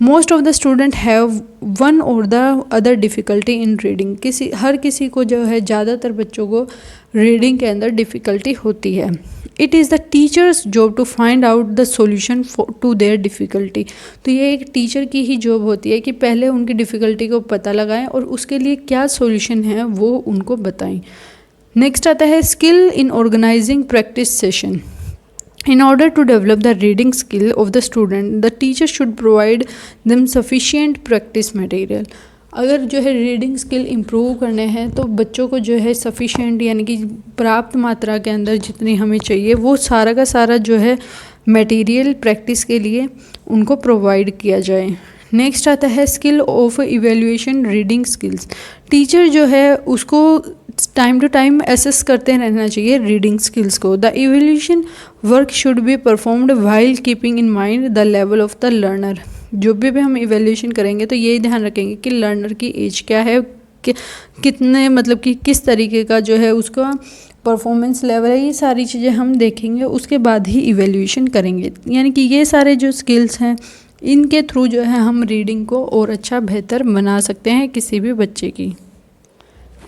S1: Most of the student have one or the other difficulty in reading, हर किसी को जो है ज़्यादातर बच्चों को रीडिंग के अंदर डिफ़िकल्टी होती है। It is the teacher's job to find out the solution to their difficulty, तो ये एक टीचर की ही जॉब होती है कि पहले उनकी डिफ़िकल्टी को पता लगाएं और उसके लिए क्या सोल्यूशन है वो उनको बताएं। नेक्स्ट आता है skill in organising practice session. In order to develop the reading skill of the student, the teacher should provide them sufficient practice material. अगर जो है रीडिंग स्किल इम्प्रूव करने हैं तो बच्चों को जो है सफिशिएंट, यानी कि पर्याप्त मात्रा के अंदर जितनी हमें चाहिए वो सारा का सारा जो है मटेरियल प्रैक्टिस के लिए उनको प्रोवाइड किया जाए। नेक्स्ट आता है skill of evaluation reading skills. Teacher जो है उसको टाइम टू टाइम एसेस करते रहना चाहिए रीडिंग स्किल्स को। The evaluation work should be performed while keeping in mind the level of the learner. जो भी हम इवेल्यूशन करेंगे तो यही ध्यान रखेंगे कि लर्नर की एज क्या है, कितने मतलब कि किस तरीके का जो है उसका परफॉर्मेंस लेवल है, ये सारी चीज़ें हम देखेंगे, उसके बाद ही इवेल्यूशन करेंगे। यानी कि ये सारे जो स्किल्स हैं इनके थ्रू जो है हम रीडिंग को और अच्छा बेहतर बना सकते हैं किसी भी बच्चे की।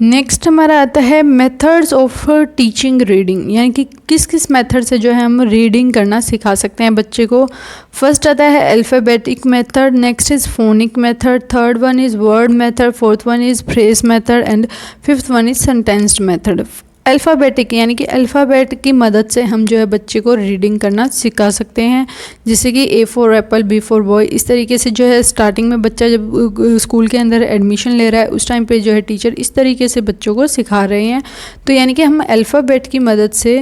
S1: नेक्स्ट हमारा आता है मेथड्स ऑफ टीचिंग रीडिंग, यानी कि किस किस मेथड से जो है हम रीडिंग करना सिखा सकते हैं बच्चे को। फर्स्ट आता है alphabetic method, next is phonic method, third one is word method, fourth one is phrase method and fifth one is sentenced method. Alphabetic यानी कि अल्फ़ाबेट की मदद से हम जो है बच्चे को रीडिंग करना सिखा सकते हैं, जैसे कि A for apple, B for boy, इस तरीके से जो है स्टार्टिंग में बच्चा जब स्कूल के अंदर एडमिशन ले रहा है उस टाइम पे जो है टीचर इस तरीके से बच्चों को सिखा रहे हैं। तो यानी कि हम अल्फ़ाबेट की मदद से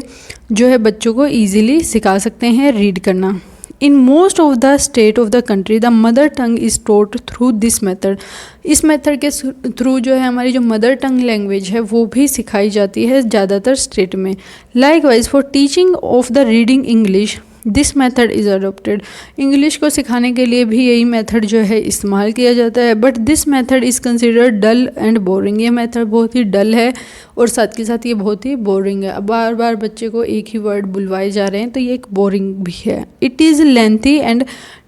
S1: जो है बच्चों को ईजिली सिखा सकते हैं रीड करना। In most of the state of the country the mother tongue is taught through this method. इस मेथड के थ्रू जो है हमारी जो मदर टंग लैंग्वेज है वो भी सिखाई जाती है ज़्यादातर स्टेट में। Likewise for teaching of the reading English this method is adopted. English को सिखाने के लिए भी यही मेथड जो है इस्तेमाल किया जाता है, but this method is considered dull and boring. ये मेथड बहुत ही डल है और साथ के साथ ये बहुत ही बोरिंग है। अब बार बार बच्चे को एक ही वर्ड बुलवाए जा रहे हैं तो ये एक बोरिंग भी है। It is lengthy and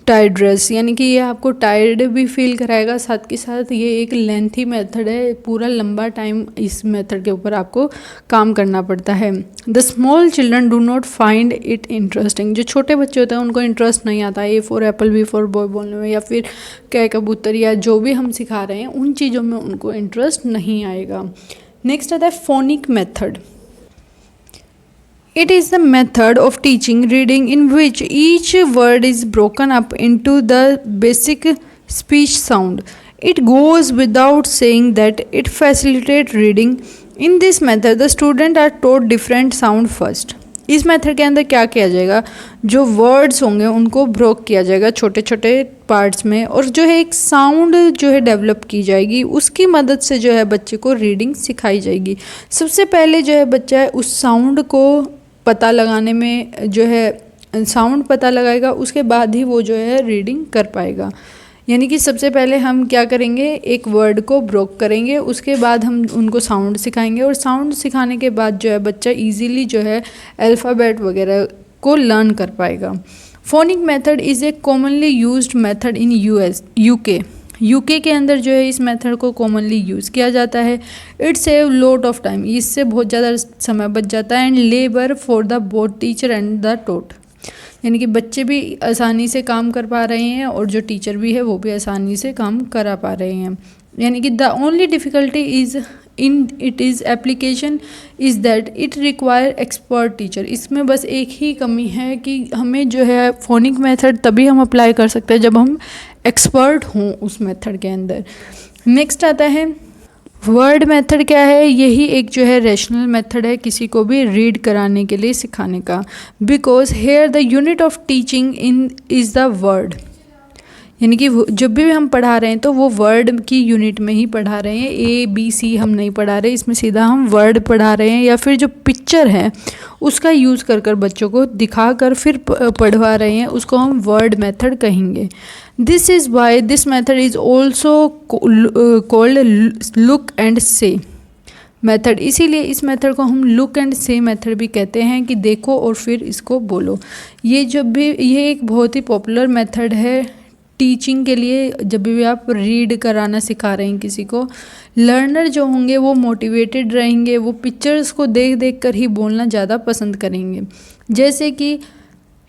S1: tiredness, यानी कि ये आपको टायर्ड भी फील कराएगा, साथ के साथ ये एक लेंथी मेथड है, पूरा लंबा टाइम इस मेथड के ऊपर आपको काम करना पड़ता है। The small children do not find it interesting, जो छोटे बच्चे होते हैं उनको इंटरेस्ट नहीं आता A for apple B for boy बोलने में, या फिर कै कबूतर या जो भी हम सिखा रहे हैं उन चीज़ों में उनको इंटरेस्ट नहीं आएगा। नेक्स्ट आता है phonic method. It is the method of teaching reading in which each word is broken up into the basic speech sound. It goes without saying that it facilitates reading. In this method, the students are taught different sound first. इस method के अंदर क्या किया जाएगा, जो words होंगे उनको broke किया जाएगा छोटे छोटे पार्ट्स में, और जो है एक साउंड जो है डेवलप की जाएगी, उसकी मदद से जो है बच्चे को रीडिंग सिखाई जाएगी। सबसे पहले जो है बच्चा है उस साउंड को पता लगाने में जो है साउंड पता लगाएगा, उसके बाद ही वो जो है रीडिंग कर पाएगा। यानी कि सबसे पहले हम क्या करेंगे, एक वर्ड को ब्रोक करेंगे, उसके बाद हम उनको साउंड सिखाएंगे, और साउंड सिखाने के बाद जो है बच्चा इजीली जो है अल्फ़ाबेट वगैरह को लर्न कर पाएगा। Phonic method is a commonly used method in UK के अंदर जो है इस मेथड को कॉमनली यूज़ किया जाता है। It save lot of time, इससे बहुत ज़्यादा समय बच जाता है, and labour for the both teacher and the taught, यानी कि बच्चे भी आसानी से काम कर पा रहे हैं और जो टीचर भी है वो भी आसानी से काम करा पा रहे हैं। यानी कि the only difficulty is in it is application is that it require expert teacher. इसमें बस एक ही कमी है कि हमें जो है फोनिक मेथड तभी हम अप्लाई कर सकते हैं जब हम एक्सपर्ट हों उस मेथड के अंदर। नेक्स्ट आता है वर्ड मेथड। क्या है, यही एक जो है रैशनल मेथड है किसी को भी रीड कराने के लिए सिखाने का, because here the unit of teaching in is the word, यानी कि जब भी हम पढ़ा रहे हैं तो वो वर्ड की यूनिट में ही पढ़ा रहे हैं, ए बी सी हम नहीं पढ़ा रहे, इसमें सीधा हम वर्ड पढ़ा रहे हैं, या फिर जो पिक्चर है उसका यूज़ कर कर बच्चों को दिखा कर फिर पढ़वा रहे हैं, उसको हम वर्ड मेथड कहेंगे। This is why this method is also called look and से मेथड। इसीलिए इस मेथड को हम लुक एंड से मेथड भी कहते हैं कि देखो और फिर इसको बोलो। ये एक बहुत ही पॉपुलर मेथड है टीचिंग के लिए। जब भी आप रीड कराना सिखा रहे हैं किसी को, लर्नर जो होंगे वो मोटिवेटेड रहेंगे, वो पिक्चर्स को देख देख कर ही बोलना ज़्यादा पसंद करेंगे। जैसे कि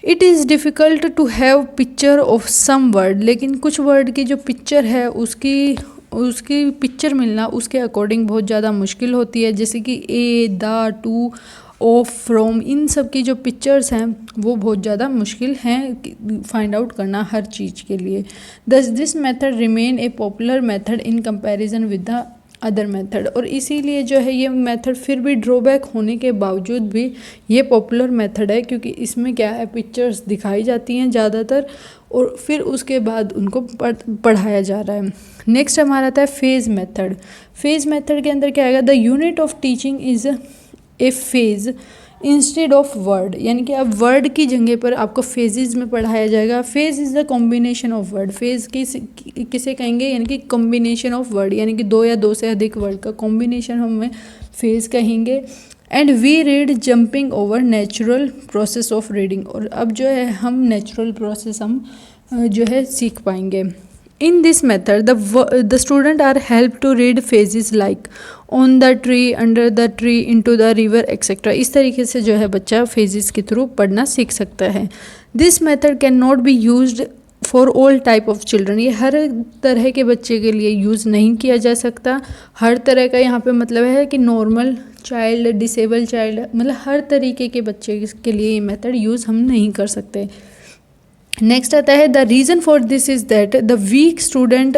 S1: it is difficult to have picture of some word, लेकिन कुछ वर्ड की जो पिक्चर है उसकी पिक्चर मिलना उसके अकॉर्डिंग बहुत ज़्यादा मुश्किल होती है। जैसे कि ए, द, टू, ऑफ, फ्रॉम, इन सब की जो पिक्चर्स हैं वो बहुत ज़्यादा मुश्किल हैं फाइंड आउट करना हर चीज़ के लिए। This method remain A popular method in comparison with the other method. और इसीलिए जो है ये मेथड फिर भी ड्रॉबैक होने के बावजूद भी ये पॉपुलर मेथड है, क्योंकि इसमें क्या है, पिक्चर्स दिखाई जाती हैं ज़्यादातर और फिर उसके बाद उनको पढ़ाया जा रहा है। नेक्स्ट हमारा आता है फेज़ मेथड। फेज़ मेथड के अंदर क्या आएगा, the unit of teaching is a phase instead of word, यानी कि अब वर्ड की जगह पर आपको फेजेस में पढ़ाया जाएगा। Phase is the combination of word. Phase किसे कहेंगे, यानी कि कॉम्बिनेशन ऑफ वर्ड, यानी कि दो या दो से अधिक वर्ड का कॉम्बिनेशन हमें फेज़ कहेंगे। And we read jumping over natural process of reading, और अब जो है हम नेचुरल प्रोसेस हम जो है सीख पाएंगे। In this method, the student are helped to read phrases like on the tree, under the tree, into the river, etc. इस तरीके से जो है बच्चा phrases के थ्रू पढ़ना सीख सकता है। This method cannot be used for all type of children. ये हर तरह के बच्चे के लिए यूज़ नहीं किया जा सकता। हर तरह का यहाँ पे मतलब है कि नॉर्मल चाइल्ड, डिसेबल चाइल्ड, मतलब हर तरीके के बच्चे के लिए ये मेथड यूज़ हम नहीं कर सकते। नेक्स्ट आता है the reason for this is that the weak student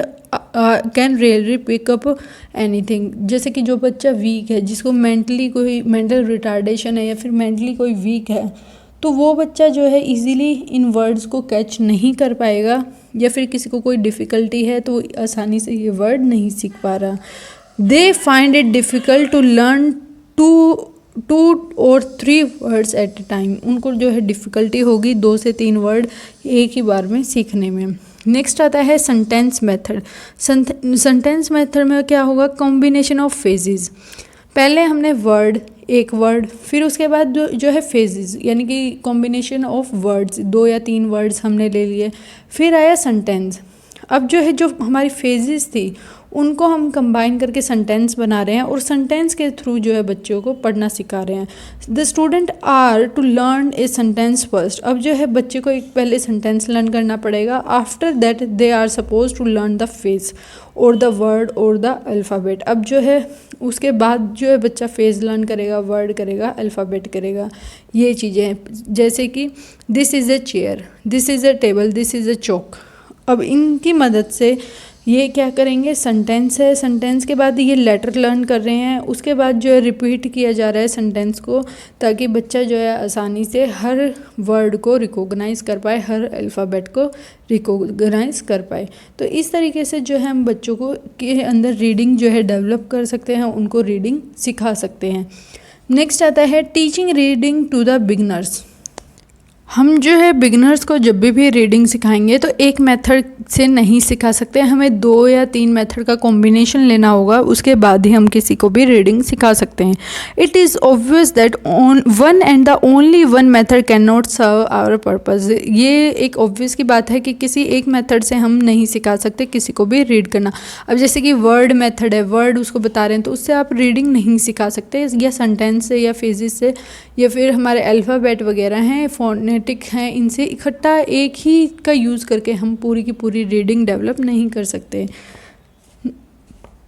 S1: can really pick up anything. जैसे कि जो बच्चा वीक है, जिसको मेंटली कोई मेंटल रिटार्डेशन है या फिर मेंटली कोई वीक है, तो वो बच्चा जो है इजीली इन वर्ड्स को कैच नहीं कर पाएगा, या फिर किसी को कोई डिफ़िकल्टी है तो आसानी से ये वर्ड नहीं सीख पा रहा। They find it difficult to learn to और 3 वर्ड्स एट ए टाइम। उनको जो है डिफ़िकल्टी होगी 2 से 3 वर्ड एक ही बार में सीखने में। नेक्स्ट आता है सेंटेंस मेथड। सेंटेंस मेथड में क्या होगा, कॉम्बिनेशन ऑफ फेजेस। पहले हमने वर्ड एक वर्ड, फिर उसके बाद जो है फेजेस यानी कि कॉम्बिनेशन ऑफ वर्ड्स, 2 या 3 वर्ड्स हमने ले लिए। फिर आया सेंटेंस। अब जो है जो हमारी फेजेस थी उनको हम कंबाइन करके सेंटेंस बना रहे हैं और सेंटेंस के थ्रू जो है बच्चों को पढ़ना सिखा रहे हैं। The student are to learn a sentence first. अब जो है बच्चे को एक पहले सेंटेंस लर्न करना पड़ेगा। After that they are suppose to learn the phrase or the word or the alphabet. अब जो है उसके बाद जो है बच्चा फेज लर्न करेगा, वर्ड करेगा, अल्फ़ाबेट करेगा। ये चीज़ें हैं जैसे कि this is a chair, this is a table, this is a chalk. अब इनकी मदद से ये क्या करेंगे, सेंटेंस है, सेंटेंस के बाद ये लेटर लर्न कर रहे हैं। उसके बाद जो है रिपीट किया जा रहा है सेंटेंस को, ताकि बच्चा जो है आसानी से हर वर्ड को रिकॉग्नाइज़ कर पाए, हर अल्फ़ाबेट को रिकॉग्नाइज़ कर पाए। तो इस तरीके से जो है हम बच्चों को के अंदर रीडिंग जो है डेवलप कर सकते हैं, उनको रीडिंग सिखा सकते हैं। नेक्स्ट आता है teaching reading to the beginners. हम जो है बिगनर्स को जब भी रीडिंग सिखाएंगे तो एक मेथड से नहीं सिखा सकते, हमें 2 या 3 मेथड का कॉम्बिनेशन लेना होगा, उसके बाद ही हम किसी को भी रीडिंग सिखा सकते हैं। It is obvious that one and the only one method can not serve our purpose. ये एक ऑब्वियस की बात है कि किसी एक मेथड से हम नहीं सिखा सकते किसी को भी रीड करना। अब जैसे कि वर्ड मेथड है, वर्ड उसको बता रहे हैं तो उससे आप रीडिंग नहीं सिखा सकते, या सेंटेंस से या फेजेस से, या फिर हमारे अल्फ़ाबेट वगैरह हैं, फोनेटिक हैं, इनसे इकट्ठा एक ही का यूज़ करके हम पूरी की पूरी रीडिंग डेवलप नहीं कर सकते।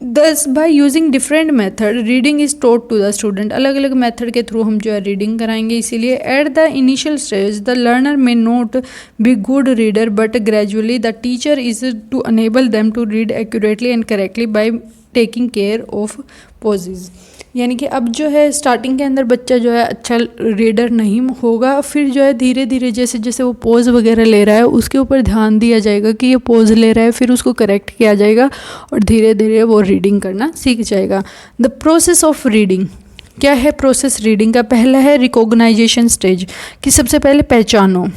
S1: Thus by using different method reading is taught to the student. अलग अलग मेथड के थ्रू हम जो है रीडिंग कराएंगे। इसीलिए at the initial stage the learner may not be good reader but gradually the teacher is to enable them to read accurately and correctly by taking care of pauses. यानी कि अब जो है स्टार्टिंग के अंदर बच्चा जो है अच्छा रीडर नहीं होगा, फिर जो है धीरे धीरे जैसे जैसे वो पोज वगैरह ले रहा है उसके ऊपर ध्यान दिया जाएगा कि ये पोज ले रहा है, फिर उसको करेक्ट किया जाएगा और धीरे धीरे वो रीडिंग करना सीख जाएगा। द प्रोसेस ऑफ रीडिंग, क्या है प्रोसेस रीडिंग का? पहला है रिकॉग्नाइजेशन स्टेज, कि सबसे पहले पहचानो,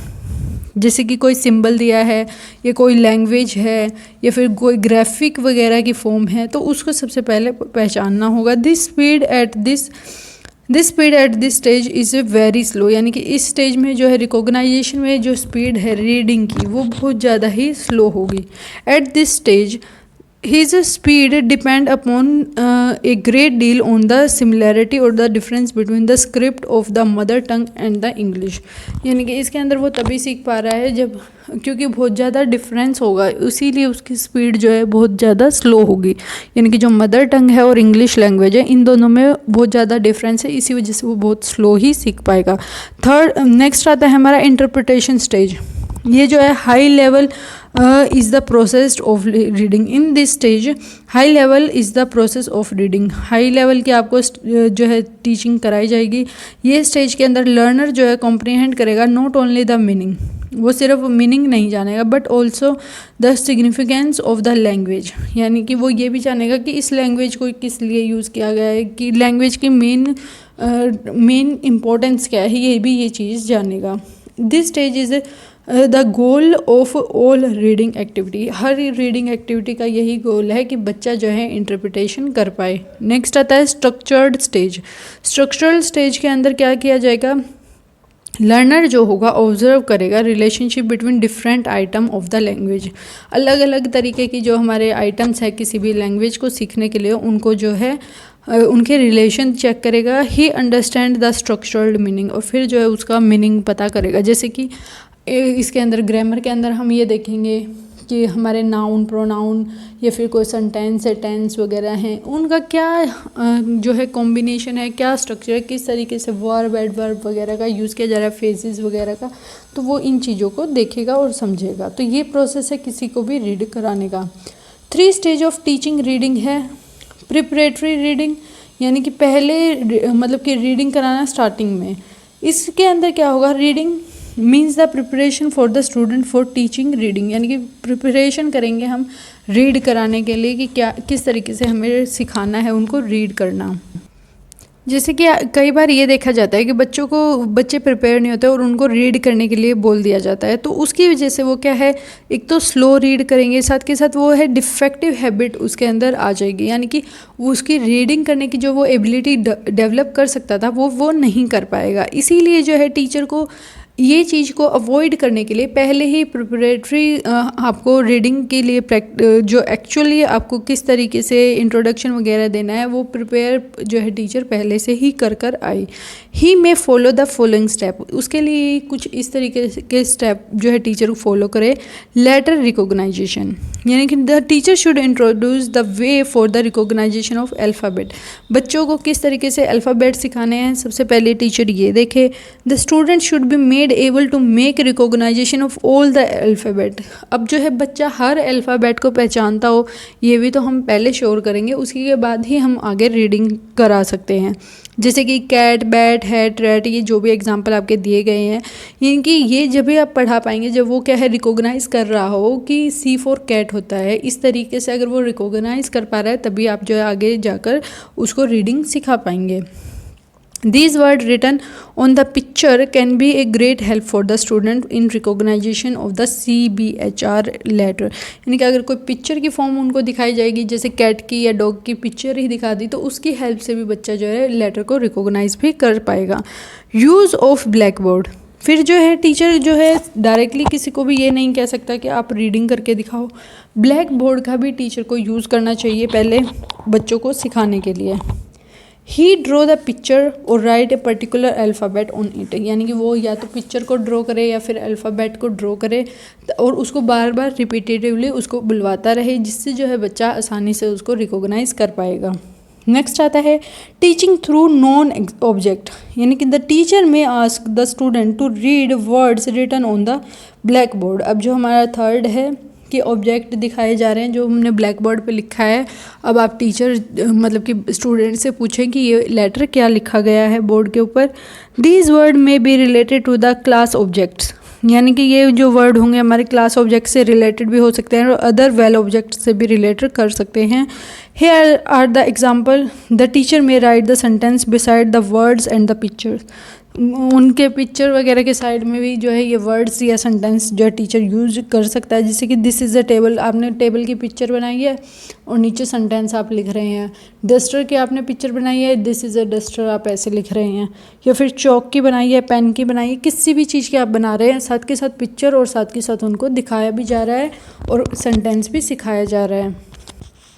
S1: जैसे कि कोई सिंबल दिया है या कोई लैंग्वेज है या फिर कोई ग्राफिक वगैरह की फॉर्म है तो उसको सबसे पहले पहचानना होगा। This speed at this stage is very slow, यानी कि इस स्टेज में जो है रिकॉग्नाइजेशन में जो स्पीड है रीडिंग की वो बहुत ज़्यादा ही स्लो होगी। Eight this stage his speed depend upon a great deal on the similarity or the difference between the script of the mother tongue and the English। यानी कि इसके अंदर वो तभी सीख पा रहा है जब, क्योंकि बहुत ज़्यादा डिफरेंस होगा, इसीलिए उसकी स्पीड जो है बहुत ज़्यादा स्लो होगी। यानी कि जो मदर टंग है और इंग्लिश लैंग्वेज है इन दोनों में बहुत ज़्यादा डिफरेंस है, इसी वजह से वो बहुत स्लो ही सीख पाएगा। नेक्स्ट आता है हमारा इंटरप्रिटेशन स्टेज। ये जो है high level is the process of reading. In this stage high level is the process of reading. High level की आपको जो है टीचिंग कराई जाएगी। ये स्टेज के अंदर लर्नर जो है कॉम्प्रीहेंड करेगा नॉट ओनली द मीनिंग, वो सिर्फ मीनिंग नहीं जानेगा but also the significance of the language, यानी कि वो ये भी जानेगा कि इस लैंग्वेज को किस लिए यूज़ किया गया है, कि लैंग्वेज की मेन इम्पोर्टेंस क्या है, ये भी ये चीज़ जानेगा। This stage is the goal of all reading activity. Her reading activity का यही गोल है कि बच्चा जो है इंटरप्रिटेशन कर पाए। नेक्स्ट आता है स्ट्रक्चर्ड स्टेज। स्ट्रक्चरल स्टेज के अंदर क्या किया जाएगा, लर्नर जो होगा ऑब्जर्व करेगा relationship between different item of the language. अलग अलग तरीके की जो हमारे आइटम्स है किसी भी लैंग्वेज को सीखने के लिए, उनको जो है उनके रिलेशन चेक करेगा। ही अंडरस्टैंड द स्ट्रक्चरल मीनिंग, और फिर जो है उसका मीनिंग पता करेगा। जैसे कि इसके अंदर ग्रामर के अंदर हम ये देखेंगे कि हमारे नाउन, प्रोनाउन या फिर कोई सेंटेंस है, टेंस वगैरह हैं, उनका क्या जो है कॉम्बिनेशन है, क्या स्ट्रक्चर है, किस तरीके से वर्ब, एडवर्ब वगैरह का यूज़ किया जा रहा है, फेजेस वगैरह का, तो वो इन चीज़ों को देखेगा और समझेगा। तो ये प्रोसेस है किसी को भी रीड कराने का। 3 स्टेज ऑफ टीचिंग रीडिंग है। प्रिपरेटरी रीडिंग, यानी कि पहले मतलब कि रीडिंग कराना स्टार्टिंग में। इसके अंदर क्या होगा, reading means the preparation for the student for teaching reading, यानी कि प्रिपरेशन करेंगे हम रीड कराने के लिए कि क्या किस तरीके से हमें सिखाना है उनको रीड करना। जैसे कि कई बार ये देखा जाता है कि बच्चे प्रिपेयर नहीं होते और उनको रीड करने के लिए बोल दिया जाता है, तो उसकी वजह से वो क्या है, एक तो स्लो रीड करेंगे, साथ के साथ वो है डिफेक्टिव हैबिट उसके अंदर आ जाएगी, यानी कि वो उसकी रीडिंग करने की जो वो एबिलिटी डेवलप कर सकता था वो नहीं कर पाएगा। इसीलिए जो है टीचर को ये चीज़ को अवॉइड करने के लिए पहले ही प्रिपरेटरी आपको रीडिंग के लिए जो एक्चुअली आपको किस तरीके से इंट्रोडक्शन वगैरह देना है वो प्रिपेयर जो है टीचर पहले से ही कर आई। He may follow the following step, उसके लिए कुछ इस तरीके के स्टेप जो है टीचर को फॉलो करे। लेटर रिकॉग्नाइजेशन, यानी कि the teacher should introduce the way for the recognition of alphabet. बच्चों को किस तरीके से अल्फ़ाबेट सिखाने हैं, सबसे पहले टीचर ये देखे। The student should be made able to make recognisation of all the alphabet. अब जो है बच्चा हर अल्फ़ाबेट को पहचानता हो, ये भी तो हम पहले श्योर करेंगे, उसके के बाद ही हम आगे रीडिंग करा सकते हैं। जैसे कि कैट, बैट, हैट, रैट, ये जो भी एग्जांपल आपके दिए गए हैं, इनकी ये जब भी आप पढ़ा पाएंगे जब वो क्या है रिकॉग्नाइज़ कर रहा हो कि सी फॉर कैट होता है, इस तरीके से अगर वो रिकॉग्नाइज़ कर पा रहा है तभी आप जो है आगे जाकर उसको रीडिंग सिखा पाएंगे। These words written on the picture can be a great help for the student in recognition of the CBHR letter। यानी कि अगर कोई पिक्चर की फॉर्म उनको दिखाई जाएगी, जैसे कैट की या डॉग की पिक्चर ही दिखा दी, तो उसकी हेल्प से भी बच्चा जो है लेटर को रिकॉग्नाइज भी कर पाएगा। यूज़ ऑफ ब्लैक बोर्ड, फिर जो है टीचर जो है डायरेक्टली किसी को भी ये नहीं कह सकता कि आप रीडिंग करके दिखाओ, ब्लैक बोर्ड का भी टीचर को यूज़ करना चाहिए पहले बच्चों को सिखाने के लिए। ही ड्रॉ द पिक्चर और right a particular alphabet on it, यानी कि वो या तो पिक्चर को ड्रॉ करे या फिर अल्फ़ाबेट को ड्रॉ करे और उसको बार बार रिपीटेटिवली उसको बुलवाता रहे, जिससे जो है बच्चा आसानी से उसको रिकॉग्नाइज कर पाएगा। नेक्स्ट आता है टीचिंग थ्रू नॉन ऑब्जेक्ट, यानी कि the teacher may ask the student to read words written on the black board. अब जो हमारा थर्ड है कि ऑब्जेक्ट दिखाए जा रहे हैं जो हमने ब्लैक बोर्ड पे लिखा है, अब आप टीचर मतलब कि स्टूडेंट से पूछें कि ये लेटर क्या लिखा गया है बोर्ड के ऊपर। These word may be related to the class objects, यानी कि ये जो वर्ड होंगे हमारे क्लास ऑब्जेक्ट से रिलेटेड भी हो सकते हैं और अदर वेल ऑब्जेक्ट से भी रिलेटेड कर सकते हैं। Here are the example, the teacher may write the sentence beside the words and the pictures. उनके पिक्चर वगैरह के साइड में भी जो है ये वर्ड्स या सेंटेंस जो है टीचर यूज कर सकता है, जैसे कि दिस इज़ अ टेबल, आपने टेबल की पिक्चर बनाई है और नीचे सेंटेंस आप लिख रहे हैं। डस्टर की आपने पिक्चर बनाई है, दिस इज़ अ डस्टर, आप ऐसे लिख रहे हैं। या फिर चौक की बनाई है, पेन की बनाई है, किसी भी चीज़ की आप बना रहे हैं, साथ के साथ पिक्चर और साथ के साथ उनको दिखाया भी जा रहा है और सेंटेंस भी सिखाया जा रहा है।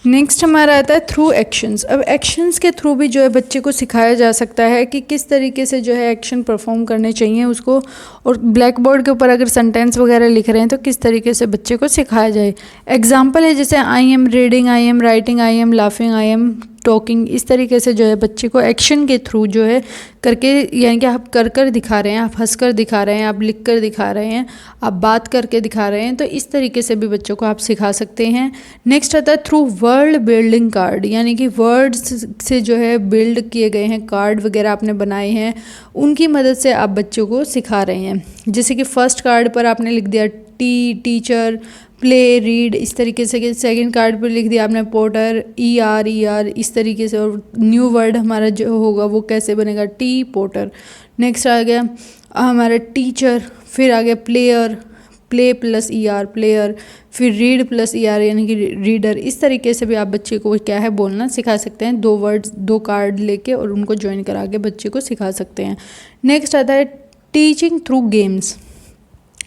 S1: नेक्स्ट हमारा आता है थ्रू एक्शंस। अब एक्शंस के थ्रू भी जो है बच्चे को सिखाया जा सकता है कि किस तरीके से जो है एक्शन परफॉर्म करने चाहिए उसको, और ब्लैक बोर्ड के ऊपर अगर सेंटेंस वगैरह लिख रहे हैं तो किस तरीके से बच्चे को सिखाया जाए। एग्जाम्पल है जैसे I am reading, I am writing, I am laughing, I am talking. इस तरीके से जो है बच्चे को एक्शन के थ्रू जो है करके, यानी कि आप कर दिखा रहे हैं, आप हंस कर दिखा रहे हैं, आप लिख कर दिखा रहे हैं, आप बात करके दिखा रहे हैं, तो इस तरीके से भी बच्चों को आप सिखा सकते हैं। नेक्स्ट आता है थ्रू वर्ड बिल्डिंग कार्ड, यानी कि वर्ड्स से जो है बिल्ड किए गए हैं कार्ड वगैरह आपने बनाए हैं, उनकी मदद से आप बच्चों को सिखा रहे हैं। जैसे कि फर्स्ट कार्ड पर आपने लिख दिया टीचर, प्ले, रीड, इस तरीके से। सेकंड कार्ड पर लिख दिया आपने पोटर, ई आर, इस तरीके से। और न्यू वर्ड हमारा जो होगा वो कैसे बनेगा, टी पोटर। नेक्स्ट आ गया हमारा टीचर, फिर आ गया player, play plus E R player, फिर रीड प्लस ई आर यानी कि रीडर। इस तरीके से भी आप बच्चे को क्या है बोलना सिखा सकते हैं, दो वर्ड्स दो कार्ड लेके और उनको ज्वाइन करा के बच्चे को सिखा सकते हैं। नेक्स्ट आता है टीचिंग थ्रू गेम्स।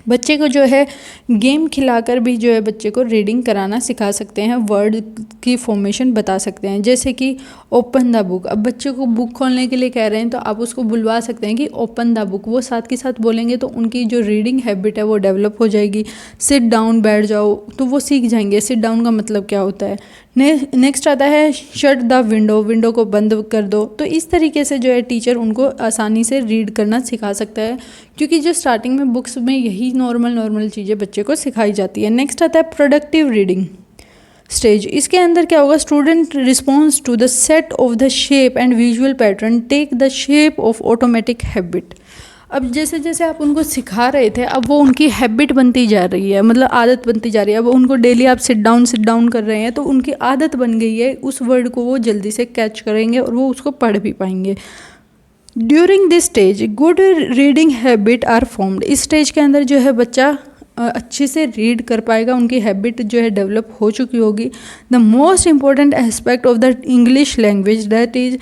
S1: बच्चे को जो है गेम खिलाकर भी जो है बच्चे को रीडिंग कराना सिखा सकते हैं, वर्ड की फॉर्मेशन बता सकते हैं। जैसे कि ओपन द बुक, अब बच्चे को बुक खोलने के लिए कह रहे हैं तो आप उसको बुलवा सकते हैं कि ओपन द बुक, वो साथ के साथ बोलेंगे तो उनकी जो रीडिंग हैबिट है वो डेवलप हो जाएगी। सिट डाउन, बैठ जाओ, तो वो सीख जाएंगे सिट डाउन का मतलब क्या होता है। नेक्स्ट आता है शट द विंडो, विंडो को बंद कर दो। तो इस तरीके से जो है टीचर उनको आसानी से रीड करना सिखा सकता है, क्योंकि जो स्टार्टिंग में बुक्स में यही नॉर्मल चीज़ें बच्चे को सिखाई जाती है। नेक्स्ट आता है प्रोडक्टिव रीडिंग स्टेज। इसके अंदर क्या होगा, student response to the set of the shape and visual pattern take the shape of automatic habit. अब जैसे जैसे आप उनको सिखा रहे थे, अब वो उनकी हैबिट बनती जा रही है, मतलब आदत बनती जा रही है। अब उनको डेली आप सिट डाउन कर रहे हैं तो उनकी आदत बन गई है, उस वर्ड को वो जल्दी से कैच करेंगे और वो उसको पढ़ भी पाएंगे। During this stage good reading habit are formed. इस स्टेज के अंदर जो है बच्चा अच्छे से रीड कर पाएगा, उनकी हैबिट जो है डेवलप हो चुकी होगी। The most important aspect of the English language that is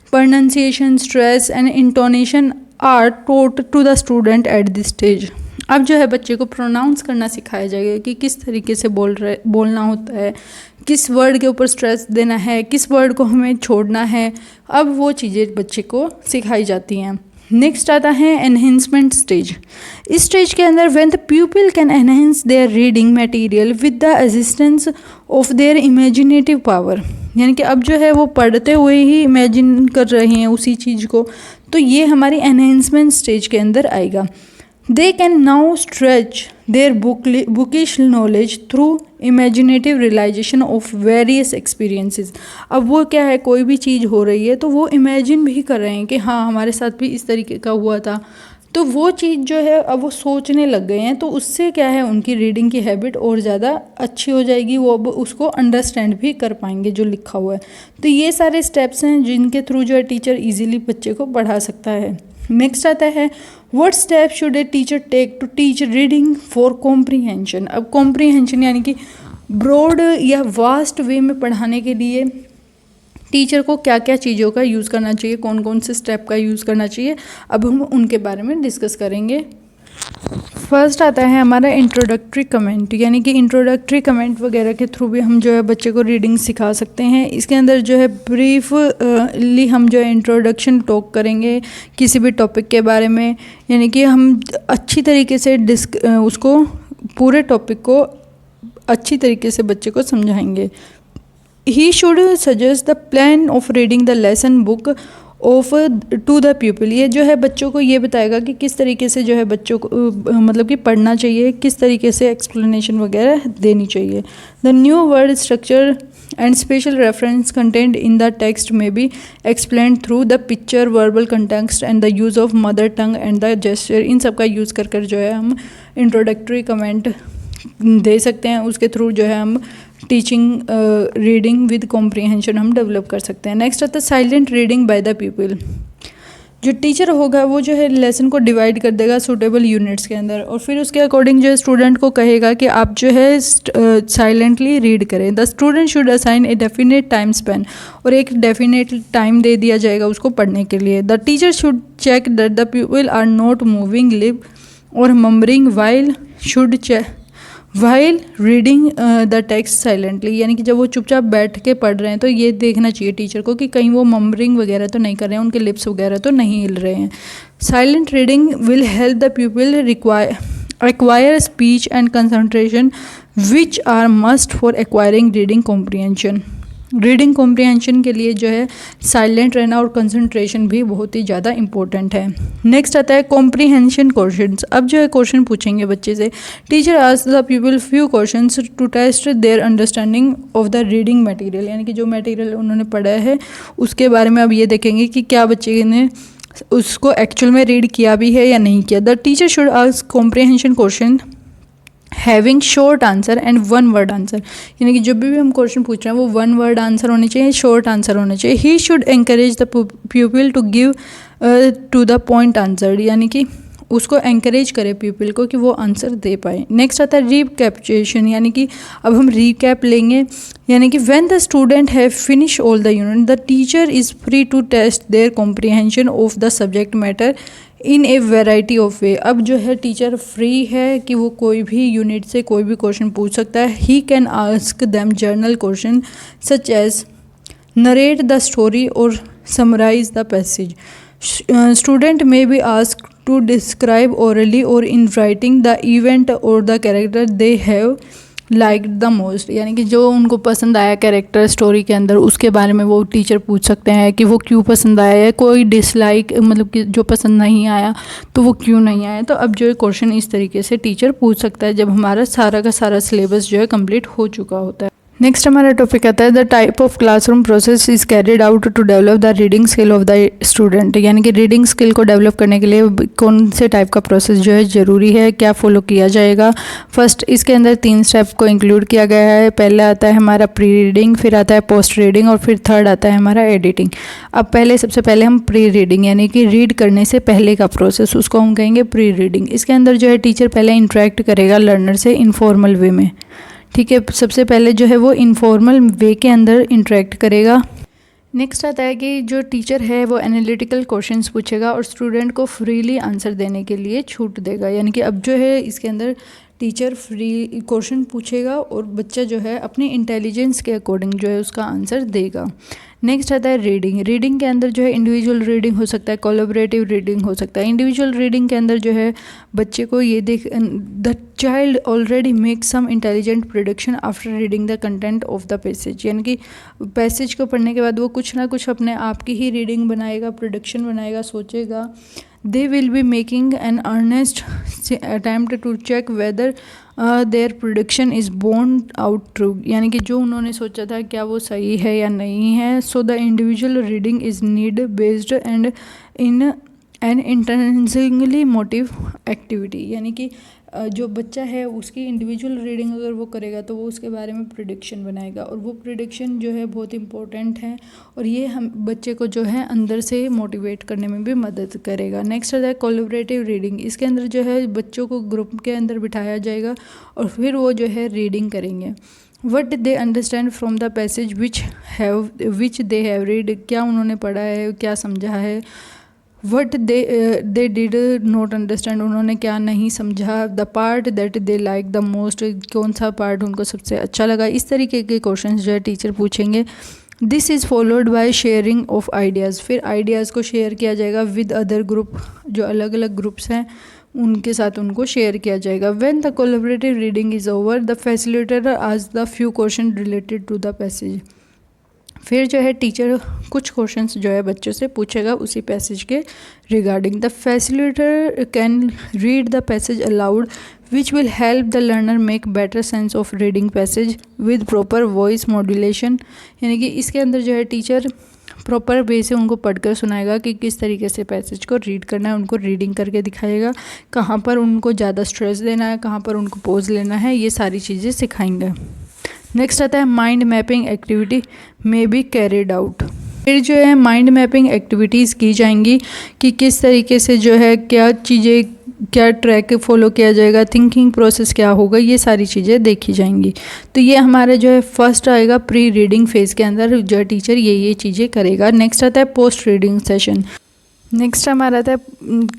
S1: pronunciation, stress and intonation are taught to the student at this stage. अब जो है बच्चे को प्रोनाउंस करना सिखाया जाएगा कि किस तरीके से बोलना होता है, किस वर्ड के ऊपर स्ट्रेस देना है, किस वर्ड को हमें छोड़ना है। अब वो चीज़ें बच्चे को सिखाई जाती हैं। नेक्स्ट आता है एनहेंसमेंट स्टेज। इस स्टेज के अंदर when the people can enhance their reading material with the assistance of their imaginative power, यानी कि अब जो है वो पढ़ते हुए ही इमेजिन कर रहे हैं उसी चीज़ को, तो ये हमारी एनहेंसमेंट स्टेज के अंदर आएगा। They can now stretch their bookish knowledge through imaginative realisation of various experiences. अब वो क्या है, कोई भी चीज़ हो रही है तो वो इमेजिन भी कर रहे हैं कि हाँ हमारे साथ भी इस तरीके का हुआ था, तो वो चीज़ जो है अब वो सोचने लग गए हैं, तो उससे क्या है उनकी रीडिंग की हैबिट और ज़्यादा अच्छी हो जाएगी, वो अब उसको अंडरस्टैंड भी कर पाएंगे जो लिखा हुआ है। तो ये सारे स्टेप्स हैं जिनके थ्रू जो है टीचर ईजिली बच्चे को पढ़ा सकता है। नेक्स्ट आता है what step should a teacher take to teach reading for comprehension. अब कॉम्प्रीहेंशन यानी कि ब्रॉड या वास्ट वे में पढ़ाने के लिए टीचर को क्या क्या चीज़ों का यूज़ करना चाहिए, कौन कौन से स्टेप का यूज़ करना चाहिए, अब हम उनके बारे में डिस्कस करेंगे। फर्स्ट आता है हमारा इंट्रोडक्टरी कमेंट, यानी कि इंट्रोडक्टरी कमेंट वगैरह के थ्रू भी हम जो है बच्चे को रीडिंग सिखा सकते हैं। इसके अंदर जो है ब्रीफली हम जो है इंट्रोडक्शन टॉक करेंगे किसी भी टॉपिक के बारे में, यानी कि हम अच्छी तरीके से उसको पूरे टॉपिक को अच्छी तरीके से बच्चे को समझाएंगे। He should suggest the plan of reading the lesson book of to the people. ये जो है बच्चों को ये बताएगा कि किस तरीके से जो है बच्चों को मतलब कि पढ़ना चाहिए, किस तरीके से एक्सप्लेनेशन वगैरह देनी चाहिए। The new word structure and special reference content in the text may be explain through the picture, verbal context and the use of mother tongue and the gesture. इन सब का यूज़ कर कर जो है हम इंट्रोडक्टरी कमेंट दे सकते हैं, उसके थ्रू जो है हम टीचिंग रीडिंग विद कॉम्प्रीहेंशन हम डेवलप कर सकते हैं। नेक्स्ट आता है silent reading by the people. जो टीचर होगा वो जो है लेसन को डिवाइड कर देगा सूटेबल यूनिट्स के अंदर, और फिर उसके अकॉर्डिंग जो है स्टूडेंट को कहेगा कि आप जो है साइलेंटली रीड करें। The student should assign a definite time Spain, और एक डेफिनेट टाइम दे दिया जाएगा उसको पढ़ने के लिए। The teacher should check that the people are not moving lip or mumbling while reading the text silently, यानी कि जब वो चुपचाप बैठ के पढ़ रहे हैं तो ये देखना चाहिए टीचर को कि कहीं वो मम्बरिंग वगैरह तो नहीं कर रहे हैं, उनके लिप्स वगैरह तो नहीं हिल रहे हैं। Silent reading will help the people acquire speech and concentration which are must for acquiring reading comprehension. Reading comprehension के लिए जो है साइलेंट रहना और कंसंट्रेशन भी बहुत ही ज़्यादा इंपॉर्टेंट है। नेक्स्ट आता है कॉम्प्रीहेंशन क्वेश्चंस। अब जो है क्वेश्चन पूछेंगे बच्चे से। Teacher ask the people few questions to test their understanding of the reading material, यानी कि जो मटेरियल उन्होंने पढ़ा है उसके बारे में अब ये देखेंगे कि क्या बच्चे ने उसको एक्चुअल में रीड किया भी है या नहीं किया। The teacher should ask comprehension question having short answer and one word answer, यानी कि जब भी हम क्वेश्चन पूछ रहे हैं वो वन वर्ड आंसर होने चाहिए, शॉर्ट आंसर होने चाहिए। He should encourage the people to give to the point answer, यानी कि उसको एंकरेज करे पीपल को कि वो आंसर दे पाए। नेक्स्ट आता है रिकैपिचुलेशन, यानी कि अब हम रिकैप लेंगे, यानी कि when the student have finish all the unit the teacher is free to test their comprehension of the subject matter in a variety of way. अब जो है टीचर फ्री है कि वो कोई भी यूनिट से कोई भी क्वेश्चन पूछ सकता है। He can ask them general question such as narrate the story or summarize the passage. Student may be ask to describe orally or in writing the event or the character they have like the most, यानी कि जो उनको पसंद आया character story के अंदर उसके बारे में वो टीचर पूछ सकते हैं कि वो क्यों पसंद आया है। कोई डिसलाइक मतलब कि जो पसंद नहीं आया तो वो क्यों नहीं आया। तो अब जो है क्वेश्चन इस तरीके से टीचर पूछ सकता है जब हमारा सारा का सारा सिलेबस जो है कंप्लीट हो चुका होता है। नेक्स्ट हमारा टॉपिक आता है the type of classroom process is carried out to develop the reading skill of the student, यानी कि रीडिंग स्किल को डेवलप करने के लिए कौन से टाइप का प्रोसेस जो है ज़रूरी है, क्या फॉलो किया जाएगा। फर्स्ट इसके अंदर 3 स्टेप को इंक्लूड किया गया है। पहला आता है हमारा प्री रीडिंग, फिर आता है पोस्ट रीडिंग और फिर थर्ड आता है हमारा एडिटिंग। अब सबसे पहले हम प्री रीडिंग यानी कि रीड करने से पहले का प्रोसेस, उसको हम कहेंगे प्री रीडिंग। इसके अंदर जो है टीचर पहले इंटरेक्ट करेगा लर्नर से इनफॉर्मल वे में, ठीक है। सबसे पहले जो है वो इनफॉर्मल वे के अंदर इंटरेक्ट करेगा। नेक्स्ट आता है कि जो टीचर है वो एनालिटिकल क्वेश्चंस पूछेगा और स्टूडेंट को फ्रीली आंसर देने के लिए छूट देगा, यानी कि अब जो है इसके अंदर टीचर फ्री क्वेश्चन पूछेगा और बच्चा जो है अपनी इंटेलिजेंस के अकॉर्डिंग जो है उसका आंसर देगा। नेक्स्ट आता है रीडिंग। रीडिंग के अंदर जो है इंडिविजुअल रीडिंग हो सकता है, कोलैबोरेटिव रीडिंग हो सकता है। इंडिविजुअल रीडिंग के अंदर जो है बच्चे को ये the child already make some intelligent prediction after reading the content of the passage, यानी कि पैसेज को पढ़ने के बाद वो कुछ ना कुछ अपने आप की ही रीडिंग बनाएगा, प्रिडिक्शन बनाएगा, सोचेगा। They will be making an earnest attempt to check whether their prediction is borne out true, यानी कि जो उन्होंने सोचा था क्या वो सही है या नहीं है। So the individual reading is need based and in an intrinsically motive activity, यानी कि जो बच्चा है उसकी इंडिविजुअल रीडिंग अगर वो करेगा तो वो उसके बारे में प्रिडिक्शन बनाएगा और वो प्रिडिक्शन जो है बहुत इंपॉर्टेंट है और ये हम बच्चे को जो है अंदर से मोटिवेट करने में भी मदद करेगा। नेक्स्ट आता है कोलैबोरेटिव रीडिंग। इसके अंदर जो है बच्चों को ग्रुप के अंदर बिठाया जाएगा और फिर वो जो है रीडिंग करेंगे। What they understand from the passage which they have read, क्या उन्होंने पढ़ा है, क्या समझा है। What they did not understand, उन्होंने क्या नहीं समझा। The part that they like the most, कौन सा पार्ट उनको सबसे अच्छा लगा। इस तरीके के क्वेश्चन जो है टीचर पूछेंगे। This is followed by sharing of ideas, फिर आइडियाज़ को शेयर किया जाएगा विद अदर ग्रुप, जो अलग अलग ग्रुप्स हैं उनके साथ उनको शेयर किया जाएगा। When the collaborative reading is over the facilitator asks the few question related to the passage, फिर जो है टीचर कुछ क्वेश्चंस जो है बच्चों से पूछेगा उसी पैसेज के regarding. The facilitator can read the passage allowed which will help the learner make better sense of reading passage with proper voice modulation, यानी कि इसके अंदर जो है टीचर प्रॉपर वे से उनको पढ़कर सुनाएगा कि किस तरीके से पैसेज को रीड करना है, उनको रीडिंग करके दिखाएगा, कहाँ पर उनको ज़्यादा स्ट्रेस देना है, कहाँ पर उनको पॉज लेना है, ये सारी चीज़ें सिखाएंगे। नेक्स्ट आता है mind mapping activity may be carried out. फिर जो है माइंड मैपिंग एक्टिविटीज़ की जाएंगी कि किस तरीके से जो है क्या चीज़ें, क्या ट्रैक फॉलो किया जाएगा, थिंकिंग प्रोसेस क्या होगा, ये सारी चीज़ें देखी जाएंगी। तो ये हमारा जो है फर्स्ट आएगा प्री रीडिंग फेज़ के अंदर जो है टीचर ये चीज़ें करेगा। नेक्स्ट आता है पोस्ट रीडिंग सेशन। नेक्स्ट हमारा आता है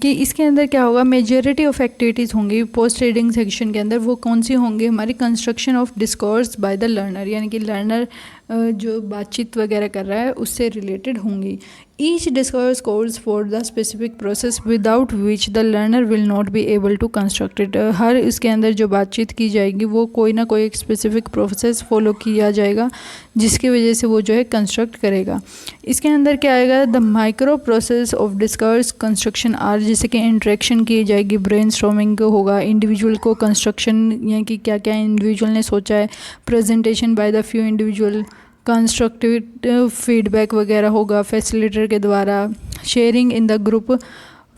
S1: कि इसके अंदर क्या होगा, मेजॉरिटी ऑफ एक्टिविटीज़ होंगी पोस्ट रीडिंग सेक्शन के अंदर। वो कौन सी होंगी, हमारी construction of discourse by the learner, यानी कि लर्नर जो बातचीत वगैरह कर रहा है उससे रिलेटेड होंगी। Each discourse course for the specific process without which the learner will not be able to construct it. हर इसके अंदर जो बातचीत की जाएगी वो कोई ना कोई एक स्पेसिफिक प्रोसेस फॉलो किया जाएगा जिसकी वजह से वो जो है कंस्ट्रक्ट करेगा। इसके अंदर क्या आएगा, the micro process of discourse construction are, जैसे कि इंटरेक्शन की जाएगी, ब्रेनस्टॉर्मिंग होगा, इंडिविजुअल को कंस्ट्रक्शन यानी कि क्या क्या इंडिविजुअल ने सोचा है, presentation by the few individual, constructive feedback वगैरह होगा फैसिलिटेटर के द्वारा, sharing in the group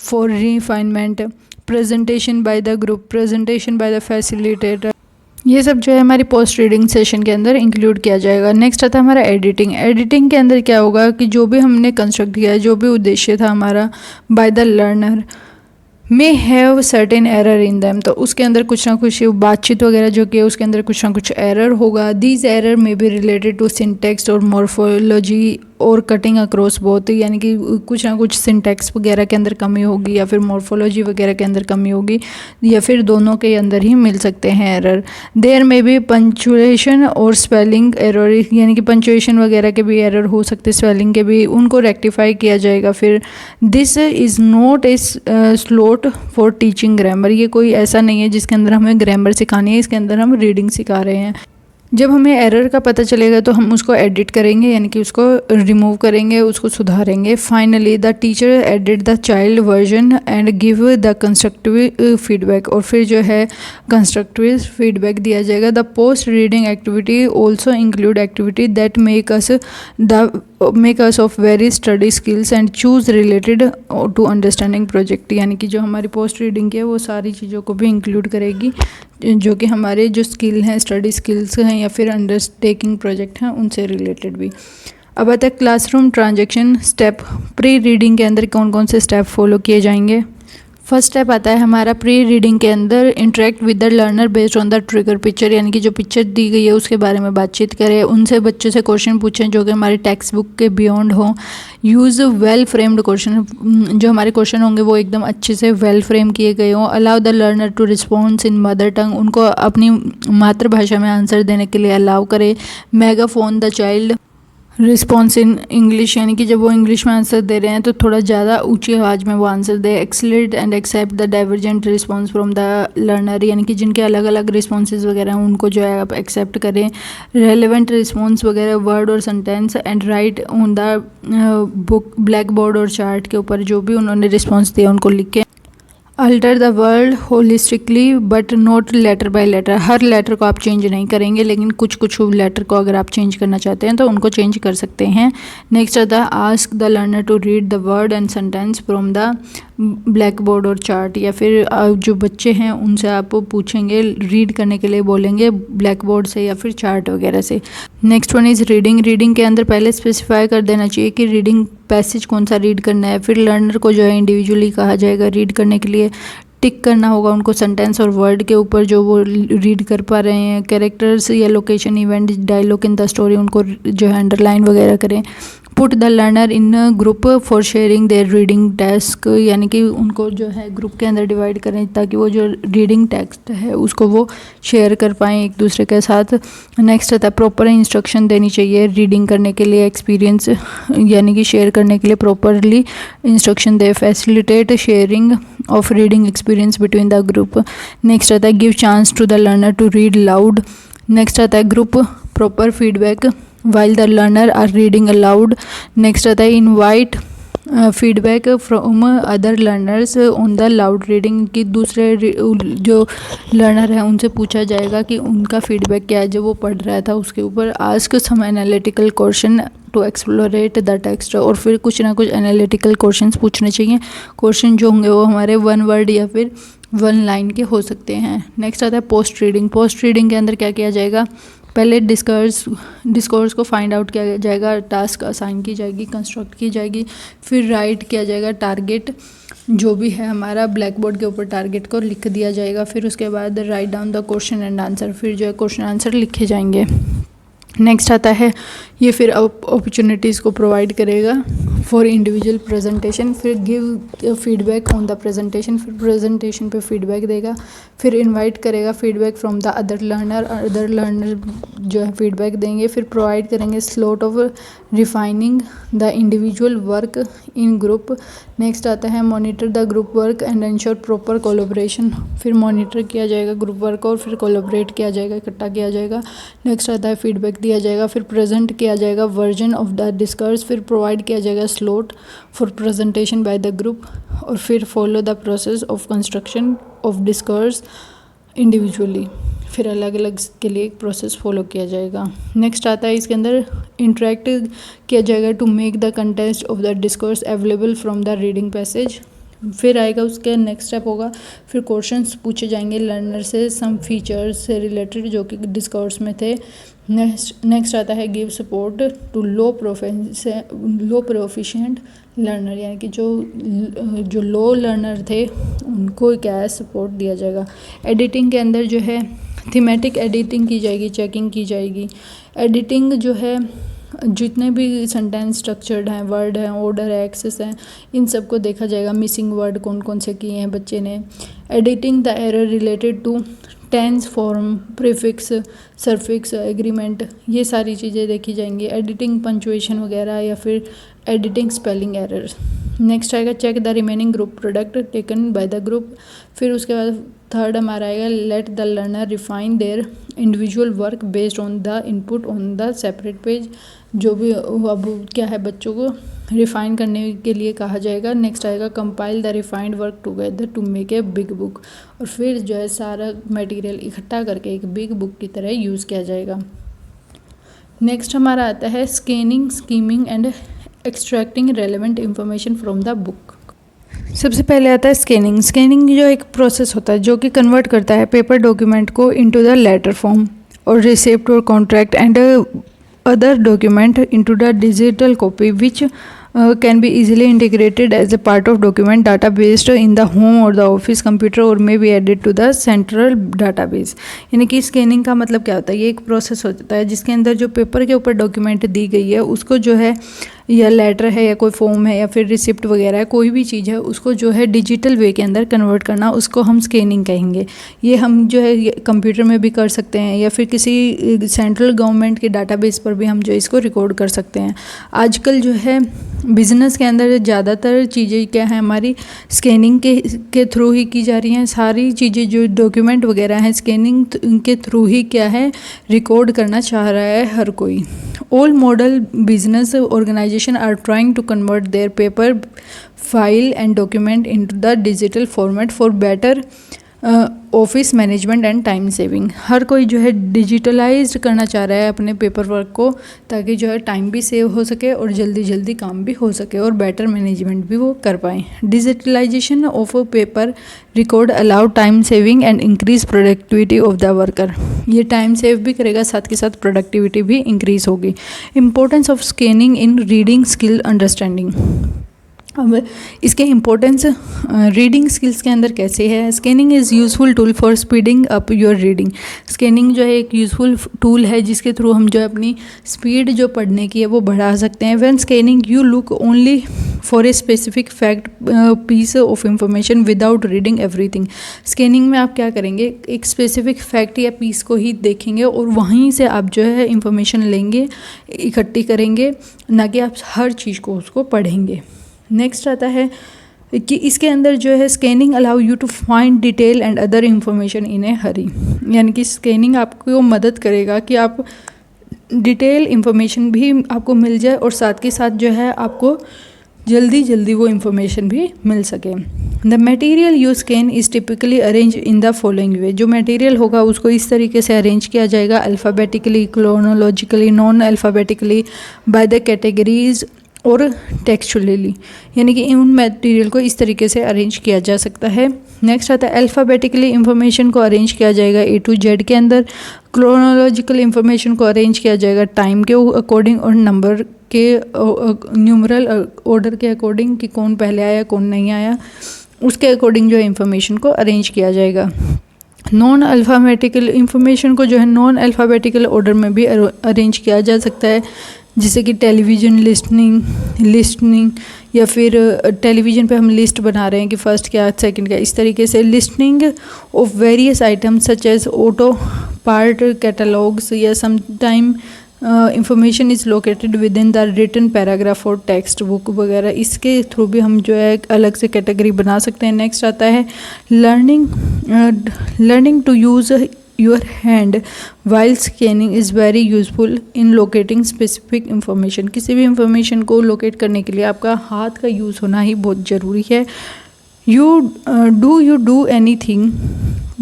S1: for refinement, presentation by the group, presentation by the facilitator, ये सब जो है हमारी पोस्ट रीडिंग सेशन के अंदर इंक्लूड किया जाएगा। नेक्स्ट आता है हमारा एडिटिंग। एडिटिंग के अंदर क्या होगा कि जो भी हमने कंस्ट्रक्ट किया है, जो भी उद्देश्य था हमारा by the learner may have certain error in them, तो उसके अंदर कुछ ना कुछ बातचीत वगैरह जो कि उसके अंदर कुछ ना कुछ एरर होगा। These error may be related to syntax और मॉर्फोलॉजी और कटिंग अक्रॉस बोथ, यानी कि कुछ ना कुछ सिंटेक्स वगैरह के अंदर कमी होगी या फिर मॉर्फोलॉजी वगैरह के अंदर कमी होगी या फिर दोनों के अंदर ही मिल सकते हैं error. There may be punctuation और स्पेलिंग एरर, यानी कि पंचुएशन वगैरह के भी एरर हो सकते हैं, स्पेलिंग के भी, उनको रेक्टिफाई किया जाएगा। फिर this is not a slot for teaching grammar, ये कोई ऐसा नहीं है जिसके अंदर हमें ग्रामर सिखानी है, इसके अंदर हम रीडिंग सिखा रहे हैं। जब हमें एरर का पता चलेगा तो हम उसको एडिट करेंगे, यानी कि उसको रिमूव करेंगे, उसको सुधारेंगे। Finally the teacher edit the child version and give the constructive feedback, और फिर जो है कंस्ट्रक्टिव फीडबैक दिया जाएगा। The post reading activity also include activity that make use of very study skills and choose related to understanding project, यानी कि जो हमारी पोस्ट रीडिंग की है वो सारी चीज़ों को भी इंक्लूड करेगी जो कि हमारे जो स्किल हैं, स्टडी स्किल्स हैं या फिर अंडरटेकिंग प्रोजेक्ट हैं, उनसे रिलेटेड भी। अब आता है classroom transaction step. Pre reading के अंदर कौन कौन से स्टेप फॉलो किए जाएंगे। फर्स्ट स्टेप आता है हमारा प्री रीडिंग के अंदर interact with the learner based on the trigger picture, यानी कि जो पिक्चर दी गई है उसके बारे में बातचीत करें, उनसे बच्चों से क्वेश्चन पूछें जो कि हमारे टेक्स्ट बुक के बियॉन्ड हों। यूज़ वेल फ्रेम्ड क्वेश्चन, जो हमारे क्वेश्चन होंगे वो एकदम अच्छे से वेल फ्रेम किए गए हों। Allow the learner to response in mother tongue, उनको अपनी मातृभाषा में आंसर देने के लिए अलाउ करें। Megaphone the child response in English, यानी कि जब वो इंग्लिश में आंसर दे रहे हैं तो थोड़ा ज़्यादा ऊंची आवाज़ में वो आंसर दे। Accelerate and accept the divergent response from the learner, यानी कि जिनके अलग अलग रिस्पॉन्सेज वगैरह हैं उनको जो है आप एक्सेप्ट करें। रेलेवेंट रिस्पॉन्स वगैरह वर्ड और sentence and write on the book black board और चार्ट के ऊपर जो भी उन्होंने रिस्पॉन्स दिया उनको लिखें। Alter the world holistically but not letter by letter, हर लेटर को आप चेंज नहीं करेंगे, लेकिन कुछ कुछ लेटर को अगर आप चेंज करना चाहते हैं तो उनको चेंज कर सकते हैं। नेक्स्ट आता है ask the learner to read the word and sentence from the black board और चार्ट, या फिर जो बच्चे हैं उनसे आप पूछेंगे, रीड करने के लिए बोलेंगे ब्लैक बोर्ड से या फिर चार्ट वगैरह से। Next one is reading. Reading के अंदर पहले स्पेसिफाई कर देना चाहिए कि रीडिंग पैसेज कौन सा रीड करना है, फिर लर्नर को जो है इंडिविजुअली कहा जाएगा रीड करने के लिए। टिक करना होगा उनको सेंटेंस और वर्ड के ऊपर जो वो रीड कर पा रहे हैं। कैरेक्टर्स या location, event, dialogue in the story उनको जो है अंडरलाइन वगैरह करें। Put the learner in group for sharing their reading task, यानी कि उनको जो है ग्रुप के अंदर डिवाइड करें ताकि वो जो रीडिंग टेक्स्ट है उसको वो शेयर कर पाएँ एक दूसरे के साथ। नेक्स्ट आता है प्रॉपर इंस्ट्रक्शन देनी चाहिए रीडिंग करने के लिए, एक्सपीरियंस यानी कि शेयर करने के लिए प्रॉपरली इंस्ट्रक्शन दे। Facilitate sharing of reading experience between the group. Next आता है give chance to the learner to read loud. Next आता है group proper feedback while the learner are reading aloud. Next आता है invite feedback from other learners on the loud reading, कि दूसरे जो learner हैं उनसे पूछा जाएगा कि उनका फीडबैक क्या है जो वो पढ़ रहा था उसके ऊपर। Ask some analytical question to explore the text, और फिर कुछ ना कुछ एनालिटिकल क्वेश्चंस पूछने चाहिए। क्वेश्चन जो होंगे वो हमारे वन वर्ड या फिर वन लाइन के हो सकते हैं। नेक्स्ट आता है पोस्ट रीडिंग। पोस्ट रीडिंग के अंदर क्या किया जाएगा, पहले डिस्कोर्स को फाइंड आउट किया जाएगा, टास्क असाइन की जाएगी, कंस्ट्रक्ट की जाएगी, फिर राइट किया जाएगा टारगेट जो भी है हमारा ब्लैक बोर्ड के ऊपर टारगेट को लिख दिया जाएगा। फिर उसके बाद write down the question and answer, फिर जो है क्वेश्चन आंसर लिखे जाएंगे। नेक्स्ट आता है ये फिर अपॉर्चुनिटीज़ को प्रोवाइड करेगा फॉर इंडिविजुअल प्रेजेंटेशन, फिर give feedback on the presentation, फिर प्रेजेंटेशन पे फीडबैक देगा, फिर इनवाइट करेगा feedback from the other learner जो है फीडबैक देंगे, फिर प्रोवाइड करेंगे slot of refining the individual work in group. Next आता है monitor the group work and ensure proper collaboration, फिर मॉनिटर किया जाएगा ग्रुप वर्क और फिर कोलैबोरेट किया जाएगा, इकट्ठा किया जाएगा। नेक्स्ट आता है फीडबैक दिया जाएगा, फिर प्रेजेंट किया जाएगा वर्जन ऑफ द डिस्कर्स, फिर प्रोवाइड किया जाएगा slot for presentation by the group, और फिर follow the process of construction of डिस्कर्स individually, फिर अलग अलग के लिए एक प्रोसेस फॉलो किया जाएगा। नेक्स्ट आता है इसके अंदर इंटरेक्ट किया जाएगा to make the content of the discourse available from the reading passage. फिर आएगा उसके नेक्स्ट स्टेप होगा, फिर क्वेश्चंस पूछे जाएंगे लर्नर से सम फीचर्स से रिलेटेड जो कि डिस्कोर्स में थे। नेक्स्ट आता है give support to low proficient learner, यानी कि जो लो लर्नर थे उनको क्या सपोर्ट दिया जाएगा। एडिटिंग के अंदर जो है थीमेटिक एडिटिंग की जाएगी, चेकिंग की जाएगी। एडिटिंग जो है जितने भी सेंटेंस स्ट्रक्चर्ड हैं, वर्ड हैं, ऑर्डर है, एक्सेस हैं, इन सब को देखा जाएगा। मिसिंग वर्ड कौन कौन से किए हैं बच्चे ने। Editing the error related to tense, form, prefix, suffix, agreement, ये सारी चीज़ें देखी जाएंगी। एडिटिंग पंचुएशन वगैरह या फिर एडिटिंग स्पेलिंग एरर। नेक्स्ट आएगा check the remaining group product taken by the group. फिर उसके बाद थर्ड हमारा आएगा let the learner refine their individual work based on the input on the separate page. जो भी अब क्या है बच्चों को रिफाइन करने के लिए कहा जाएगा। नेक्स्ट आएगा compile the refined work together to make a big book. और फिर जो है सारा मटेरियल इकट्ठा करके एक बिग बुक की तरह यूज़ किया जाएगा। नेक्स्ट हमारा आता है scanning skimming and extracting relevant information from the book. सबसे पहले आता है स्कैनिंग। स्कैनिंग जो एक प्रोसेस होता है जो कि कन्वर्ट करता है पेपर डॉक्यूमेंट को इनटू द लेटर फॉर्म और रिसिप्ट और contract and other document into the digital copy which can be easily integrated as a part of document database in the home or the office computer or may be added to the central database। यानी कि scanning का मतलब क्या होता है, ये एक process होता है जिसके अंदर जो पेपर के ऊपर डॉक्यूमेंट दी गई है उसको जो है या लेटर है या कोई फॉर्म है या फिर रिसिप्ट वगैरह है, कोई भी चीज़ है उसको जो है डिजिटल वे के अंदर कन्वर्ट करना, उसको हम स्कैनिंग कहेंगे। ये हम जो है कंप्यूटर में भी कर सकते हैं या फिर किसी सेंट्रल गवर्नमेंट के डाटाबेस पर भी हम जो इसको रिकॉर्ड कर सकते हैं। आजकल जो है बिज़नेस के अंदर ज़्यादातर चीज़ें क्या है हमारी स्कैनिंग के थ्रू ही की जा रही हैं। सारी चीज़ें जो डॉक्यूमेंट वगैरह हैं स्कैनिंग के थ्रू ही क्या है रिकॉर्ड करना चाह रहा है हर कोई। All model business organization are trying to convert their paper file and document into the digital format for better office management and time saving. हर कोई जो है डिजिटलाइज्ड करना चाह रहा है अपने पेपर वर्क को, ताकि जो है टाइम भी सेव हो सके और जल्दी जल्दी काम भी हो सके और बेटर मैनेजमेंट भी वो कर पाएँ। Digitalisation of paper record allow time saving and increase productivity of the worker. ये टाइम सेव भी करेगा, साथ के साथ प्रोडक्टिविटी भी इंक्रीज होगी। Importance of scanning in reading skill understanding. अब इसके इम्पोर्टेंस रीडिंग स्किल्स के अंदर कैसे है। Scanning is useful tool for speeding up your reading. Scanning जो है एक यूज़फुल टूल है जिसके थ्रू हम जो है अपनी स्पीड जो पढ़ने की है वो बढ़ा सकते हैं। When scanning you look only for a specific fact piece of information without reading everything. Scanning में आप क्या करेंगे, एक स्पेसिफिक फैक्ट या पीस को ही देखेंगे और वहीं से आप जो है इंफॉर्मेशन लेंगे, इकट्ठी करेंगे, ना कि आप हर चीज़ को उसको पढ़ेंगे। नेक्स्ट आता है कि इसके अंदर जो है scanning allow you to find detail and other information in a hurry. यानी कि स्कैनिंग आपको मदद करेगा कि आप डिटेल इंफॉर्मेशन भी आपको मिल जाए और साथ के साथ जो है आपको जल्दी जल्दी वो इंफॉर्मेशन भी मिल सके। The material you scan is typically arrange in the following वे। जो मटेरियल होगा उसको इस तरीके से अरेंज किया जाएगा, alphabetically, chronologically, non alphabetically, by the categories और टेक्सचुअली। यानी कि उन मटेरियल को इस तरीके से अरेंज किया जा सकता है। नेक्स्ट आता है अल्फ़ाबेटिकली इंफॉर्मेशन को अरेंज किया जाएगा ए टू जेड के अंदर। क्रोनोलॉजिकल इंफॉर्मेशन को अरेंज किया जाएगा टाइम के अकॉर्डिंग और नंबर के न्यूमरल ऑर्डर के अकॉर्डिंग कि कौन पहले आया कौन नहीं आया, उसके अकॉर्डिंग जो है इंफॉर्मेशन को अरेंज किया जाएगा। नॉन अल्फ़ाबेटिकल इंफॉर्मेशन को जो है नॉन अल्फ़ाबेटिकल ऑर्डर में भी अरेंज किया जा सकता है, जैसे कि टेलीविज़न लिस्टनिंग या फिर टेलीविज़न पे हम लिस्ट बना रहे हैं कि फ़र्स्ट क्या सेकंड क्या, इस तरीके से listing of various items such as auto part catalogs or sometime information is located within the written paragraph or text book वगैरह, इसके थ्रू भी हम जो है अलग से कैटेगरी बना सकते हैं। नेक्स्ट आता है learning to use your hand while scanning is very useful in locating specific information. किसी भी इंफॉर्मेशन को लोकेट करने के लिए आपका हाथ का यूज़ होना ही बहुत ज़रूरी है। You do anything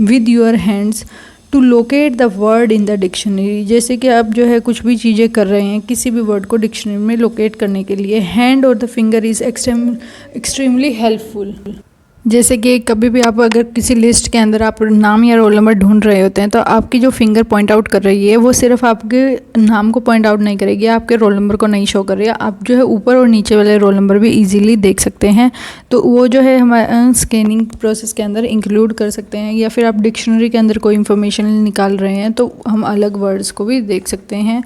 S1: with your hands to locate the word in the dictionary. जैसे कि आप जो है कुछ भी चीज़ें कर रहे हैं, किसी भी वर्ड को डिक्शनरी में लोकेट करने के लिए हैंड और the finger is extremely helpful. जैसे कि कभी भी आप अगर किसी लिस्ट के अंदर आप नाम या रोल नंबर ढूंढ रहे होते हैं तो आपकी जो फिंगर पॉइंट आउट कर रही है वो सिर्फ आपके नाम को पॉइंट आउट नहीं करेगी, आपके रोल नंबर को नहीं शो कर रही है। आप जो है ऊपर और नीचे वाले रोल नंबर भी इजीली देख सकते हैं। तो वो जो है हमारे स्कैनिंग प्रोसेस के अंदर इंक्लूड कर सकते हैं। या फिर आप डिक्शनरी के अंदर कोई इन्फॉर्मेशन निकाल रहे हैं तो हम अलग वर्ड्स को भी देख सकते हैं,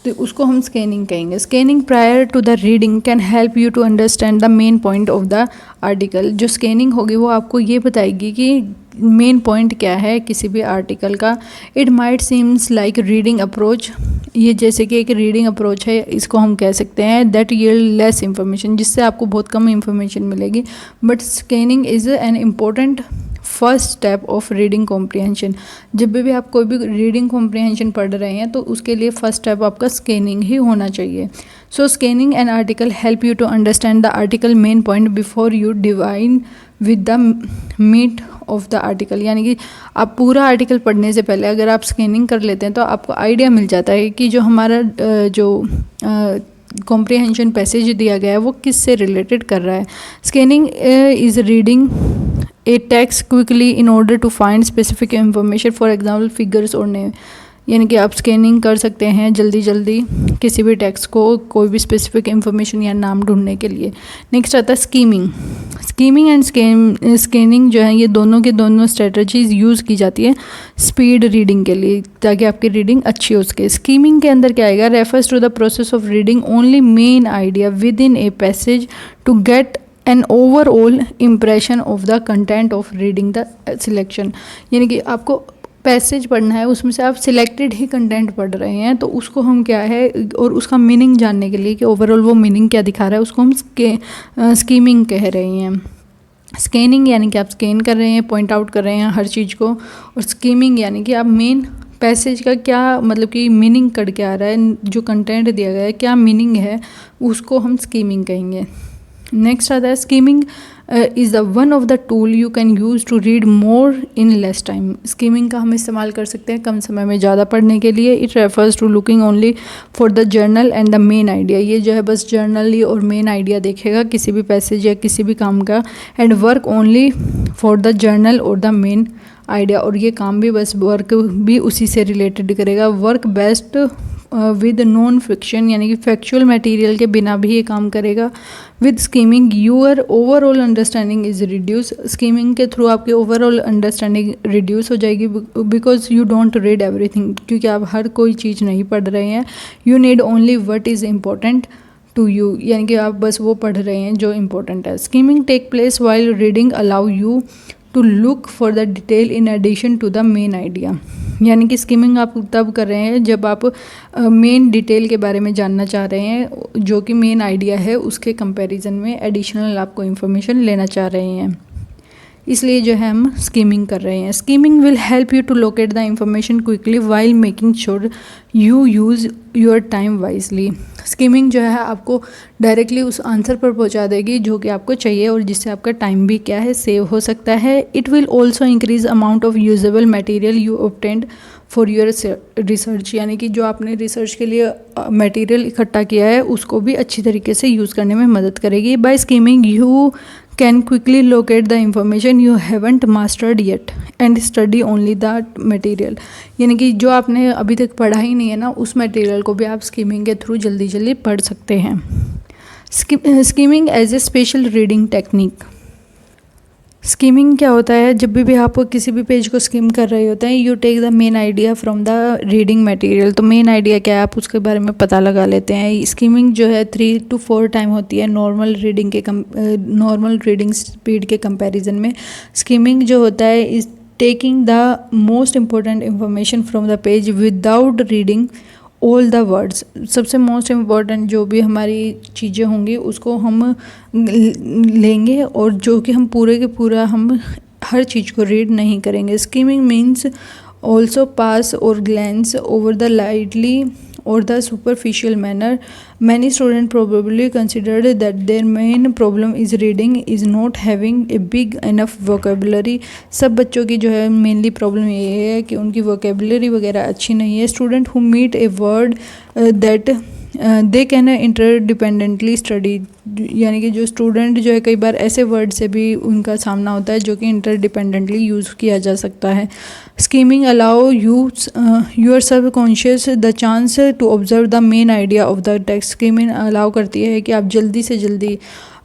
S1: तो उसको हम स्कैनिंग कहेंगे। Scanning prior to the reading can help you to understand the main point of the article. जो स्कैनिंग होगी वो आपको ये बताएगी कि मेन पॉइंट क्या है किसी भी आर्टिकल का। It might seems like reading approach, ये जैसे कि एक रीडिंग अप्रोच है, इसको हम कह सकते हैं दैट यील्ड लेस इंफॉर्मेशन, जिससे आपको बहुत कम इंफॉर्मेशन मिलेगी। But scanning is an important first step of reading comprehension. जब भी आप कोई भी रीडिंग कॉम्प्रिहेंशन पढ़ रहे हैं तो उसके लिए फर्स्ट स्टेप आपका स्कैनिंग ही होना चाहिए। So scanning an article help you to understand the article main point before you dive in with the meat of the article, यानी कि आप पूरा आर्टिकल पढ़ने से पहले अगर आप स्कैनिंग कर लेते हैं तो आपको आइडिया मिल जाता है कि जो हमारा जो कॉम्प्रिहेंशन पैसेज दिया गया है वो किस से रिलेटेड कर रहा है। Scanning is reading a text quickly in order to find specific information, for example figures और नेम, यानी कि आप स्कैनिंग कर सकते हैं जल्दी जल्दी किसी भी टेक्स्ट को कोई भी स्पेसिफिक इंफॉर्मेशन या नाम ढूंढने के लिए। नेक्स्ट आता है स्कीमिंग। स्कीमिंग एंड स्कैनिंग जो है ये दोनों के दोनों स्ट्रेटजीज यूज़ की जाती है स्पीड रीडिंग के लिए, ताकि आपकी रीडिंग अच्छी हो सके। स्कीमिंग के अंदर क्या आएगा, refers to the process of reading only main idea within a passage to get an overall impression of the content of reading the selection, यानी कि आपको पैसेज पढ़ना है उसमें से आप सिलेक्टेड ही कंटेंट पढ़ रहे हैं तो उसको हम क्या है और उसका मीनिंग जानने के लिए कि ओवरऑल वो मीनिंग क्या दिखा रहा है उसको हम स्कीमिंग कह रहे हैं। स्कैनिंग यानी कि आप स्कैन कर रहे हैं, पॉइंट आउट कर रहे हैं हर चीज़ को, और स्कीमिंग यानी कि आप मेन पैसेज का क्या मतलब कि मीनिंग कट के आ रहा है, जो कंटेंट दिया गया है क्या मीनिंग है, उसको हम स्कीमिंग कहेंगे। नेक्स्ट आता है skimming is the one of the tool you can use to read more in less time. Skimming का हम इस्तेमाल कर सकते हैं कम समय में ज़्यादा पढ़ने के लिए। It refers to looking only for the general and the main idea, ये जो है बस जर्नली और मेन आइडिया देखेगा किसी भी पैसेज या किसी भी काम का, and work only for the journal और द मेन आइडिया, और ये काम भी बस वर्क भी उसी से रिलेटेड करेगा। Work best with non fiction, यानी कि फैक्चुअल मटेरियल के बिना भी ये काम करेगा। With skimming your overall understanding is reduce, skimming के थ्रू आपकी ओवरऑल अंडरस्टैंडिंग रिड्यूस हो जाएगी because you don't read everything, क्योंकि आप हर कोई चीज़ नहीं पढ़ रहे हैं। You need only what is important to you, यानी कि आप बस वो पढ़ रहे हैं जो इम्पोर्टेंट है। Skimming take place while reading allow you to look for the detail in addition to the main idea, यानी कि स्कीमिंग आप तब कर रहे हैं जब आप मेन डिटेल के बारे में जानना चाह रहे हैं जो कि मेन आइडिया है, उसके कंपैरिजन में एडिशनल आपको इन्फॉर्मेशन लेना चाह रहे हैं, इसलिए जो है हम स्कीमिंग कर रहे हैं। Skimming will help you to locate the information quickly while making sure you use your time wisely. Skimming जो है आपको डायरेक्टली उस आंसर पर पहुंचा देगी जो कि आपको चाहिए और जिससे आपका टाइम भी क्या है सेव हो सकता है। It will also increase amount of usable material you obtained for your research, यानी कि जो आपने रिसर्च के लिए मटेरियल इकट्ठा किया है उसको भी अच्छी तरीके से यूज़ करने में मदद करेगी। By skimming you can quickly locate the information you haven't mastered yet and study only that material, यानी कि जो आपने अभी तक पढ़ा ही नहीं है ना उस मटेरियल को भी आप स्कीमिंग के थ्रू जल्दी जल्दी पढ़ सकते हैं। Skimming as a special reading technique. Skimming क्या होता है, जब भी आप किसी भी पेज को स्कीम कर रहे होते हैं you take the main idea from the reading material, तो मेन आइडिया क्या है आप उसके बारे में पता लगा लेते हैं। स्कीमिंग जो है 3 to 4 टाइम होती है नॉर्मल रीडिंग स्पीड के कंपैरिजन में। स्कीमिंग जो होता है is taking the most important information from the page without reading all the words, सबसे मोस्ट इम्पॉर्टेंट जो भी हमारी चीज़ें होंगी उसको हम लेंगे और जो कि हम पूरे के पूरा हम हर चीज़ को रीड नहीं करेंगे। स्कीमिंग मीन्स ऑल्सो पास और glance over the lightly or the superficial manner. Many students probably considered that their main problem is reading is not having a big enough vocabulary. सब बच्चों की जो है मेनली प्रॉब्लम ये है कि उनकी वोकेबलरी वगैरह अच्छी नहीं है। Student who meet a word that they can interdependently study, यानी कि जो स्टूडेंट जो है कई बार ऐसे वर्ड से भी उनका सामना होता है जो कि इंटरडिपेंडेंटली यूज़ किया जा सकता है। Skimming allow your subconscious the chance to observe the main idea of the text. Skimming allow करती है कि आप जल्दी से जल्दी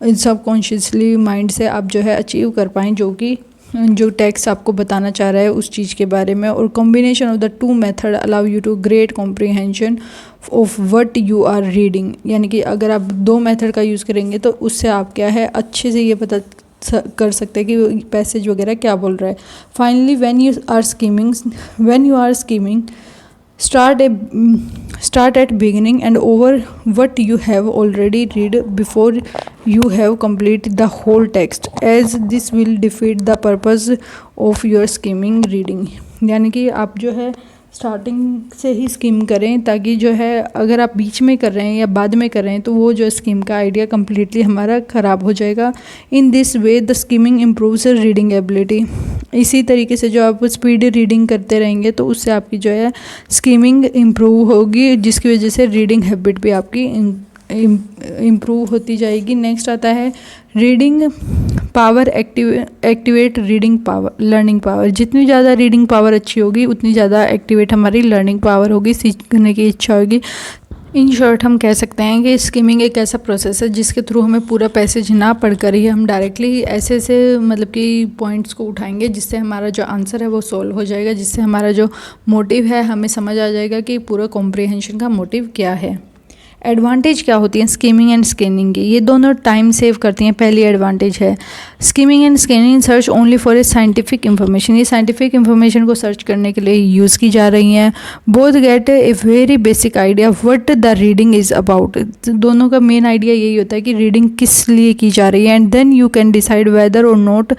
S1: सबकॉन्शियसली माइंड से आप जो है अचीव कर पाएँ जो टेक्स्ट आपको बताना चाह रहा है उस चीज़ के बारे में। और combination of the two method allow you to great comprehension of what you are reading, यानी कि अगर आप 2 मेथड का यूज़ करेंगे तो उससे आप क्या है अच्छे से ये पता कर सकते हैं कि पैसेज वगैरह क्या बोल रहा है। Finally when you are skimming start at beginning and over what you have already read before you have completed the whole text, as this will defeat the purpose of your skimming reading। यानी कि आप जो है starting से ही scheme करें, ताकि जो है अगर आप बीच में कर रहे हैं या बाद में कर रहे हैं तो वो जो स्कीम का आइडिया कम्प्लीटली हमारा ख़राब हो जाएगा। In this way the skimming improves reading ability. इसी तरीके से जो आप स्पीड रीडिंग करते रहेंगे तो उससे आपकी जो है स्कीमिंग इम्प्रूव होगी, जिसकी वजह से रीडिंग हैबिट भी आपकी इम्प्रूव होती जाएगी। नेक्स्ट आता है reading power activate reading power learning power. जितनी ज़्यादा रीडिंग पावर अच्छी होगी उतनी ज़्यादा एक्टिवेट हमारी लर्निंग पावर होगी, सीखने की इच्छा होगी। इन शॉर्ट हम कह सकते हैं कि स्कीमिंग एक ऐसा प्रोसेस है जिसके थ्रू हमें पूरा पैसेज ना पढ़कर ही हम डायरेक्टली ऐसे मतलब कि पॉइंट्स को उठाएंगे, जिससे हमारा जो आंसर है वो सॉल्व हो जाएगा, जिससे हमारा जो मोटिव है हमें समझ आ जाएगा कि पूरा कॉम्प्रिहेंशन का मोटिव क्या है। एडवांटेज क्या होती है स्कीमिंग एंड स्कैनिंग की? ये दोनों टाइम सेव करती हैं। पहली एडवांटेज है skimming and scanning search only for a scientific information. ये साइंटिफिक इन्फॉर्मेशन को सर्च करने के लिए यूज़ की जा रही हैं। Both get a very basic idea what the reading is about. दोनों का मेन आइडिया यही होता है कि रीडिंग किस लिए की जा रही है, and then you can decide whether or not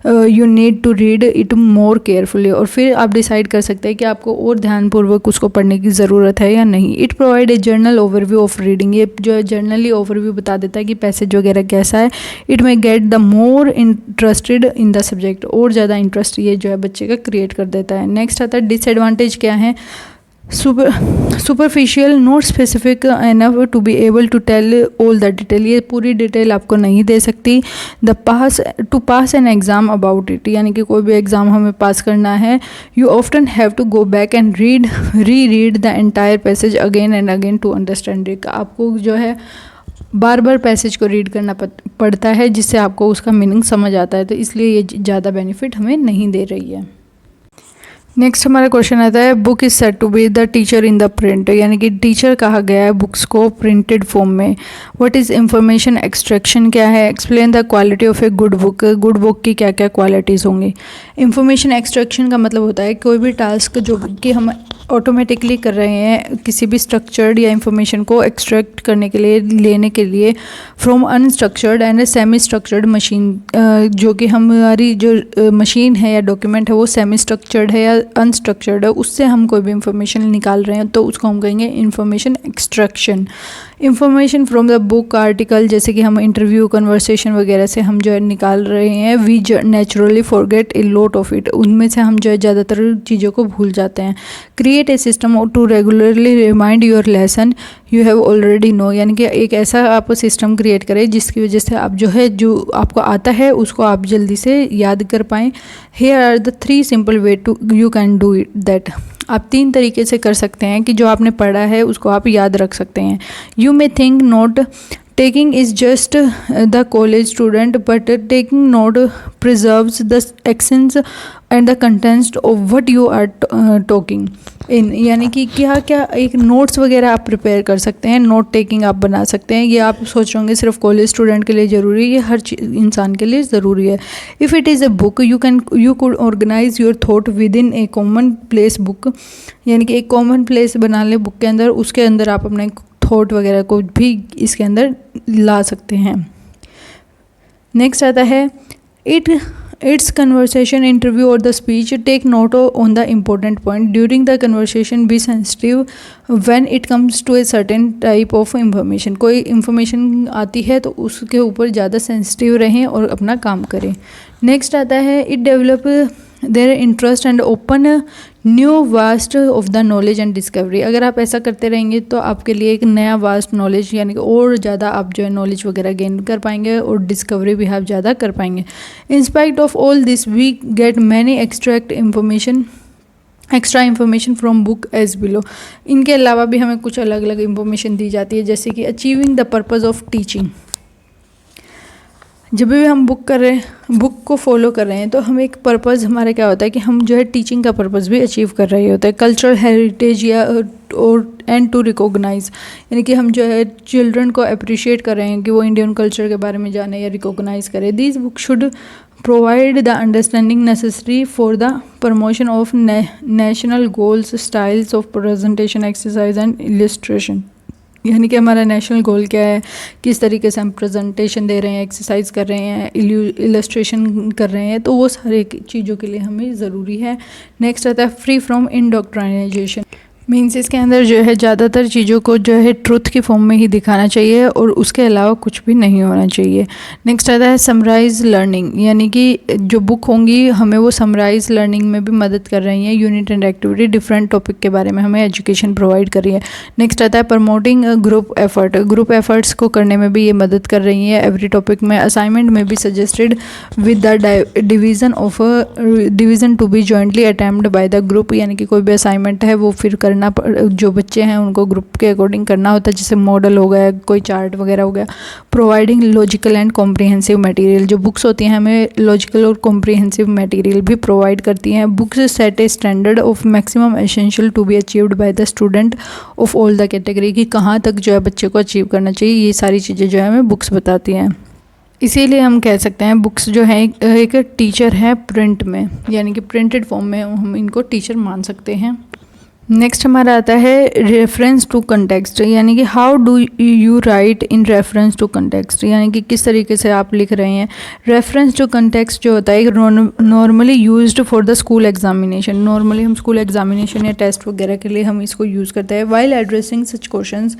S1: you need to read it more carefully. और फिर आप डिसाइड कर सकते हैं कि आपको और ध्यानपूर्वक उसको पढ़ने की ज़रूरत है या नहीं। It provide a journal overview of reading. ये जो है जर्नली ओवरव्यू बता देता है कि पैसेज वगैरह कैसा है। It may get the more interested in the subject. और ज़्यादा इंटरेस्ट ये जो है बच्चे का क्रिएट कर देता है। नेक्स्ट आता है डिसएडवांटेज क्या है? Superficial not specific enough to be able to tell all the detail. ये पूरी डिटेल आपको नहीं दे सकती। To pass an exam about it, यानी कि कोई भी एग्ज़ाम हमें पास करना है, you often have to go back and read the entire passage again and again to understand it. आपको जो है बार बार पैसेज को रीड करना पड़ता है, जिससे आपको उसका मीनिंग समझ आता है, तो इसलिए ये ज़्यादा बेनिफिट हमें नहीं दे रही है। नेक्स्ट हमारा क्वेश्चन आता है book is said to be the teacher in the print, यानी कि टीचर कहा गया है बुक्स को प्रिंटेड फॉर्म में। व्हाट इज़ इंफॉर्मेशन एक्सट्रैक्शन क्या है? Explain the quality of a good book. Good book की क्या क्या क्वालिटीज़ होंगी? इंफॉर्मेशन एक्सट्रैक्शन का मतलब होता है कोई भी टास्क जो कि हम ऑटोमेटिकली कर रहे हैं, किसी भी स्ट्रक्चर्ड या इंफॉर्मेशन को एक्सट्रैक्ट करने के लिए लेने के लिए from unstructured and semi structured machine. जो कि हमारी जो मशीन है या डॉक्यूमेंट है वो सेमी स्ट्रक्चर्ड है या अनस्ट्रक्चर्ड है, उससे हम कोई भी इंफॉर्मेशन निकाल रहे हैं तो उसको हम कहेंगे information extraction. Information from the book article, जैसे कि हम इंटरव्यू कन्वर्सेशन वगैरह से हम जो है निकाल रहे हैं, we naturally forget a lot of it. उनमें से हम जो है ज़्यादातर चीज़ों को भूल जाते हैं। Create a system to regularly remind your lesson you have already know, यानी कि एक ऐसा आप सिस्टम क्रिएट करें जिसकी वजह से आप जो आपको आता है उसको आप जल्दी से याद कर पाएँ। Here are the 3 simple way to you can do it that. आप 3 तरीके से कर सकते हैं कि जो आपने पढ़ा है उसको आप याद रख सकते हैं। You may think note taking is just the college student but taking note preserves the essence and the contents of what you are talking in, यानी कि क्या क्या एक नोट्स वगैरह आप प्रिपेयर कर सकते हैं, नोट टेकिंग आप बना सकते हैं। ये आप सोच रहे होंगे सिर्फ कॉलेज स्टूडेंट के लिए ज़रूरी है, ये हर इंसान के लिए ज़रूरी है। If it is a book you could organise your thought within a common place book, यानी कि एक कॉमन प्लेस बना लें बुक के अंदर, उसके अंदर आप अपने थॉट वगैरह को भी इसके अंदर ला सकते हैं। नेक्स्ट आता है It's conversation, interview or the speech. Take note on the important point. During the conversation, be sensitive when it comes to a certain type of information. कोई information आती है तो उसके ऊपर ज़्यादा सेंसिटिव रहें और अपना काम करें। नेक्स्ट आता है it develop their interest and open new vast of the knowledge and discovery. अगर आप ऐसा करते रहेंगे तो आपके लिए एक नया वास्ट नॉलेज, यानी कि और ज़्यादा आप जो है नॉलेज वगैरह गेन कर पाएंगे और डिस्कवरी भी आप ज़्यादा कर पाएंगे। In spite of all this we get many extra information from book as below. इनके अलावा भी हमें कुछ अलग अलग इंफॉर्मेशन दी जाती है, जैसे कि achieving the purpose of teaching. जब भी हम बुक को फॉलो कर रहे हैं तो हम एक पर्पज़ हमारा क्या होता है कि हम जो है टीचिंग का पर्पज़ भी अचीव कर रहे होते हैं, कल्चरल हेरिटेज या और एंड टू रिकॉग्नाइज, यानी कि हम जो है चिल्ड्रन को अप्रिशिएट कर रहे हैं कि वो इंडियन कल्चर के बारे में जाने या रिकॉग्नाइज करें। This book should provide the understanding necessary for the promotion of national goals, styles of presentation, exercise and illustration, यानी कि हमारा नेशनल गोल क्या है, किस तरीके से हम प्रेजेंटेशन दे रहे हैं, एक्सरसाइज कर रहे हैं, इलस्ट्रेशन कर रहे हैं, तो वो सारे चीज़ों के लिए हमें ज़रूरी है। नेक्स्ट आता है फ्री फ्रॉम इंडोक्ट्राइनेशन, मीन्स इसके अंदर जो है ज़्यादातर चीज़ों को जो है ट्रुथ की फॉर्म में ही दिखाना चाहिए और उसके अलावा कुछ भी नहीं होना चाहिए। नेक्स्ट आता है समराइज लर्निंग, यानी कि जो बुक होंगी हमें वो समराइज लर्निंग में भी मदद कर रही हैं। Unit and activity different topic के बारे में हमें एजुकेशन प्रोवाइड कर रही है। नेक्स्ट आता है promoting group effort, group efforts को करने में भी ये मदद कर रही है। एवरी टॉपिक में असाइनमेंट में भी suggested with the division to be jointly attempt by the group, यानी कि कोई भी असाइनमेंट है वो फिर करना जो बच्चे हैं उनको ग्रुप के अकॉर्डिंग करना होता है, जैसे मॉडल हो गया, कोई चार्ट वगैरह हो गया। Providing logical and comprehensive material, जो बुक्स होती हैं हमें लॉजिकल और कॉम्प्रिहेंसिव मटेरियल भी प्रोवाइड करती हैं। Books set a standard of maximum essential to be achieved by the student of all the category, कि कहाँ तक जो है बच्चे को अचीव करना चाहिए, ये सारी चीज़ें जो है हमें बुक्स बताती हैं। इसीलिए हम कह सकते हैं बुक्स जो है एक टीचर है प्रिंट में, यानी कि प्रिंटेड फॉर्म में हम इनको टीचर मान सकते हैं। नेक्स्ट हमारा आता है रेफरेंस टू कंटेक्स्ट, यानी कि how do you write in reference to context, यानी कि किस तरीके से आप लिख रहे हैं। रेफरेंस टू कंटेक्स्ट जो होता है normally used for the school examination, normally हम स्कूल एग्जामिनेशन या टेस्ट वगैरह के लिए हम इसको यूज़ करते हैं। वाइल एड्रेसिंग सच क्वेश्चंस,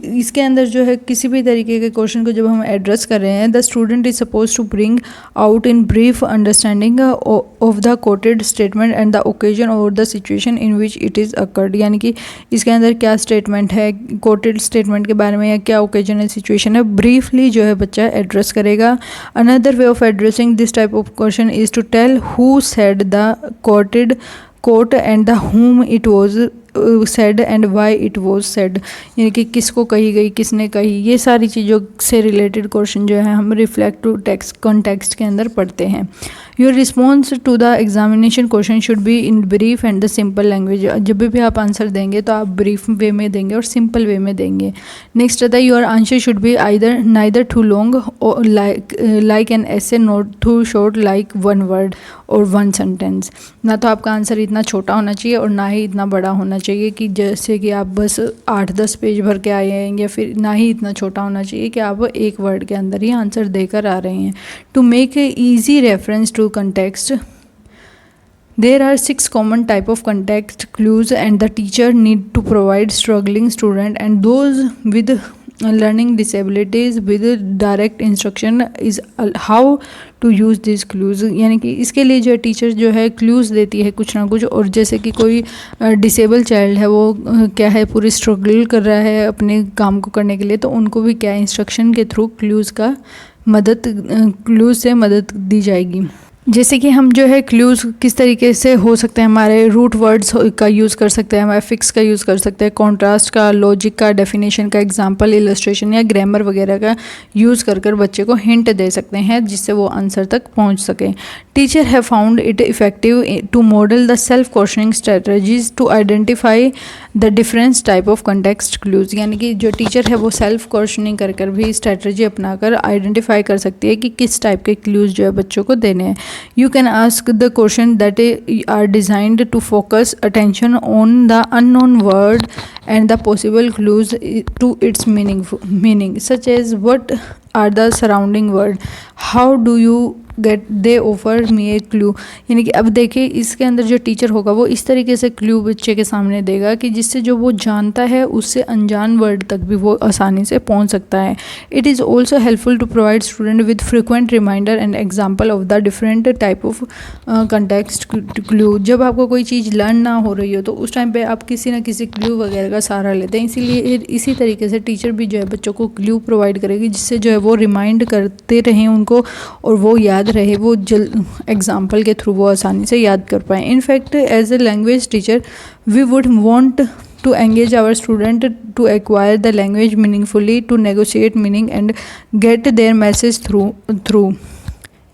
S1: इसके अंदर जो है किसी भी तरीके के क्वेश्चन को जब हम एड्रेस कर रहे हैं, the student is suppose to bring out in brief understanding of the quoted statement and the occasion or the situation in which it is occurred, यानी कि इसके अंदर क्या स्टेटमेंट है, कोटेड स्टेटमेंट के बारे में, या क्या ओकेजन है, सिचुएशन है, ब्रीफली जो है बच्चा एड्रेस करेगा। Another way of addressing this type of question is to tell who said the quoted quote and the whom it was said and why it was said, यानी कि किसको कही गई, किसने कही, ये सारी चीज़ों से रिलेटेड क्वेश्चन जो है हम रिफ्लेक्ट टू टेक्स्ट कॉन्टेक्स्ट के अंदर पढ़ते हैं। Your response to the examination question should be in brief and the simple language, जब भी आप आंसर देंगे तो आप ब्रीफ वे में देंगे और सिंपल वे में देंगे। नेक्स्ट आता है your answer should be either neither too long like an essay, not too short like one word or one sentence, ना तो आपका आंसर इतना छोटा होना चाहिए और ना ही इतना बड़ा होना चाहिए कि जैसे कि आप बस 8-10 पेज भर के आए हैं, या फिर ना ही इतना छोटा होना चाहिए कि आप एक वर्ड के अंदर ही आंसर देकर आ रहे हैं। To make a easy reference to context, there are 6 common type of context clues and the teacher need to provide struggling student and those with learning disabilities with direct instruction is how to use these clues, यानी कि इसके लिए जो teacher जो है clues देती है कुछ ना कुछ, और जैसे कि कोई डिसेबल चाइल्ड है वो क्या है पूरी स्ट्रगल कर रहा है अपने काम को करने के लिए, तो उनको भी क्या इंस्ट्रक्शन के थ्रू क्लूज़ से मदद दी जाएगी। जैसे कि हम जो है क्लूज़ किस तरीके से हो सकते हैं, हमारे रूट वर्ड्स का यूज़ कर सकते हैं, हमारे फिक्स का यूज़ कर सकते हैं, कॉन्ट्रास्ट का, लॉजिक का, डेफिनेशन का, एग्जांपल, इलस्ट्रेशन या ग्रामर वगैरह का यूज़ कर बच्चे को हिंट दे सकते हैं जिससे वो आंसर तक पहुंच सके। Teacher have found it effective to model the self questioning strategies to identify the difference type of context clues, यानी कि जो टीचर है वो सेल्फ क्वेश्चनिंग कर भी स्ट्रेटजी अपनाकर आइडेंटिफाई कर सकती है कि किस टाइप के क्लूज़ जो है बच्चों को देने हैं। You can ask the question that are designed to focus attention on the unknown word and the possible clues to its meaning, such as what are the surrounding word, how do you get they offer me a clue, यानी कि अब देखिए इसके अंदर जो teacher होगा वो इस तरीके से क्लू बच्चे के सामने देगा कि जिससे जो वो जानता है उससे अनजान वर्ड तक भी वो आसानी से पहुंच सकता है। It is also helpful to provide student with frequent reminder and example of the different type of context clue. जब आपको कोई चीज़ लर्न ना हो रही हो तो उस टाइम पे आप किसी ना किसी क्लू वगैरह का सहारा लेते हैं, इसीलिए इसी तरीके से टीचर भी जो है बच्चों को क्लू प्रोवाइड करेगी जिससे जो है वो रिमाइंड करते रहें उनको और वो याद रहे, वो एग्जाम्पल के थ्रू वो आसानी से याद कर पाएँ। In fact as a language teacher we would want to engage our student to acquire the language meaningfully, to negotiate meaning and get their message through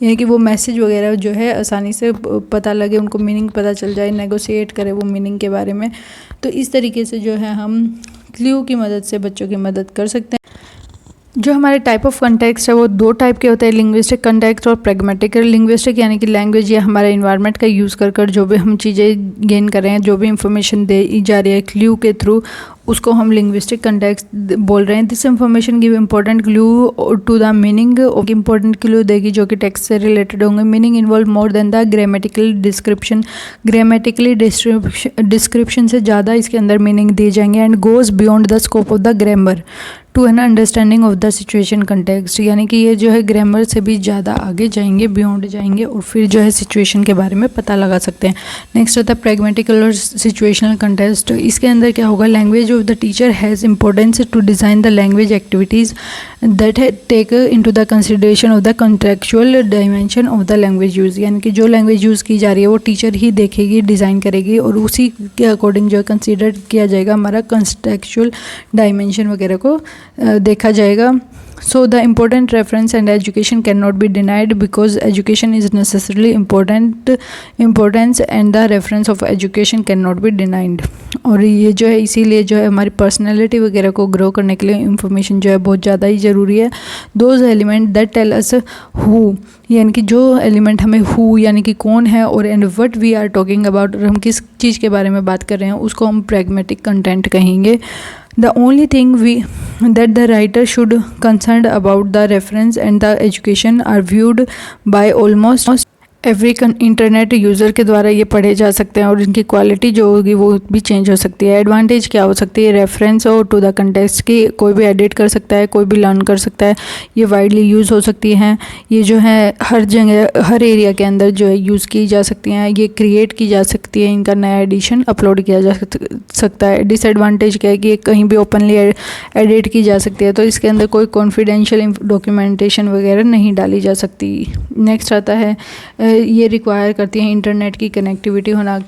S1: यानी कि वो मैसेज वगैरह जो है आसानी से पता लगे, उनको मीनिंग पता चल जाए, नेगोशिएट करें वो मीनिंग के बारे में। तो इस तरीके से जो है हम क्लू की मदद से बच्चों की मदद कर सकते हैं। जो हमारे टाइप ऑफ कंटेक्स्ट है वो 2 टाइप के होते हैं, लिंग्विस्टिक कंटेक्स्ट और प्रैग्मेटिक। लिंग्विस्टिक यानी कि लैंग्वेज या हमारे इन्वायरमेंट का यूज़ कर जो भी हम चीज़ें गेन कर रहे हैं, जो भी इंफॉर्मेशन दी जा रही है क्लू के थ्रू, उसको हम लिंग्विस्टिक कंटेक्स्ट बोल रहे हैं। This information give important clue to the meaning. Important clue देगी जो कि टेक्स्ट से रिलेटेड होंगे। Meaning involve more than the grammatical description. Grammatically description से ज़्यादा इसके अंदर मीनिंग दिए जाएंगे। And goes beyond the scope of the grammar to an understanding of the situation context. यानी कि ये जो है ग्रामर से भी ज़्यादा आगे जाएंगे, बियॉन्ड जाएंगे और फिर जो है सिचुएशन के बारे में पता लगा सकते हैं। नेक्स्ट होता है प्रैग्मेटिकल और सिचुएशनल कंटेक्स्ट। इसके अंदर क्या होगा, language of the teacher has importance to design the language activities that take into the consideration of the contextual dimension of the language use. यानी कि जो लैंग्वेज यूज़ की जा रही है वो टीचर ही देखेगी, डिज़ाइन करेगी और उसी के अकॉर्डिंग जो है कंसिडर किया जाएगा, हमारा कॉन्टेक्चुअल डायमेंशन वगैरह को देखा जाएगा। So the important reference and education can not be denied because education is necessarily importance and the reference of education can not be denied. और ये जो है इसीलिए जो है हमारी पर्सनैलिटी वगैरह को ग्रो करने के लिए इंफॉर्मेशन जो है बहुत ज़्यादा ही ज़रूरी है। Those element that tell us who, यानी कि जो एलिमेंट हमें हु यानी कि कौन है और and what we are talking about, और हम किस चीज़ के बारे में बात कर रहे हैं, उसको हम प्रैग्मेटिक कंटेंट कहेंगे। The only thing that the writer should concerned about the reference and the education are viewed by almost every internet user के द्वारा ये पढ़े जा सकते हैं और इनकी क्वालिटी जो होगी वो भी चेंज हो सकती है। एडवांटेज क्या हो सकती है, रेफरेंस और टू द कंटेक्स्ट की कोई भी एडिट कर सकता है, कोई भी लर्न कर सकता है, ये वाइडली यूज़ हो सकती हैं, ये जो है हर जगह हर एरिया के अंदर जो है यूज़ की जा सकती हैं, ये क्रिएट की जा सकती है, इनका नया एडिशन अपलोड किया जा सकता है। डिसएडवांटेज क्या है कि ये कहीं भी ओपनली एडिट की जा सकती है, तो इसके अंदर कोई कॉन्फिडेंशियल डॉक्यूमेंटेशन वगैरह नहीं डाली जा सकती। नेक्स्ट आता है ये रिक्वायर करती हैं इंटरनेट की कनेक्टिविटी होना।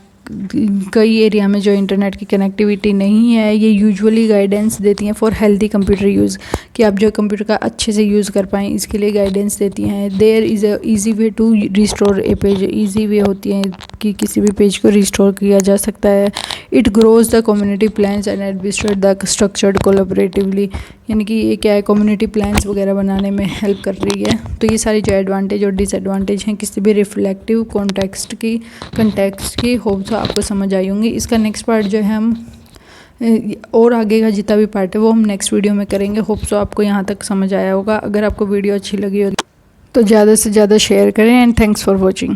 S1: कई एरिया में जो इंटरनेट की कनेक्टिविटी नहीं है, ये यूजुअली गाइडेंस देती हैं फॉर हेल्दी कंप्यूटर यूज़, कि आप जो कंप्यूटर का अच्छे से यूज़ कर पाएँ, इसके लिए गाइडेंस देती हैं। There is a easy way to restore a page, easy way होती है कि किसी भी पेज को रिस्टोर किया जा सकता है। It grows the community plans and administrate the structured collaboratively, यानी कि ये क्या है, कम्युनिटी प्लान्स वगैरह बनाने में हेल्प कर रही है। तो ये सारी जो एडवांटेज और डिसएडवांटेज हैं किसी भी रिफ्लेक्टिव कंटेक्स्ट की होप्स आपको समझ आई होंगी। इसका नेक्स्ट पार्ट जो है हम और आगे का जितना भी पार्ट है वो हम नेक्स्ट वीडियो में करेंगे। होप सो आपको यहाँ तक समझ आया होगा। अगर आपको वीडियो अच्छी लगी होगी तो ज़्यादा से ज़्यादा शेयर करें एंड थैंक्स फॉर वॉचिंग।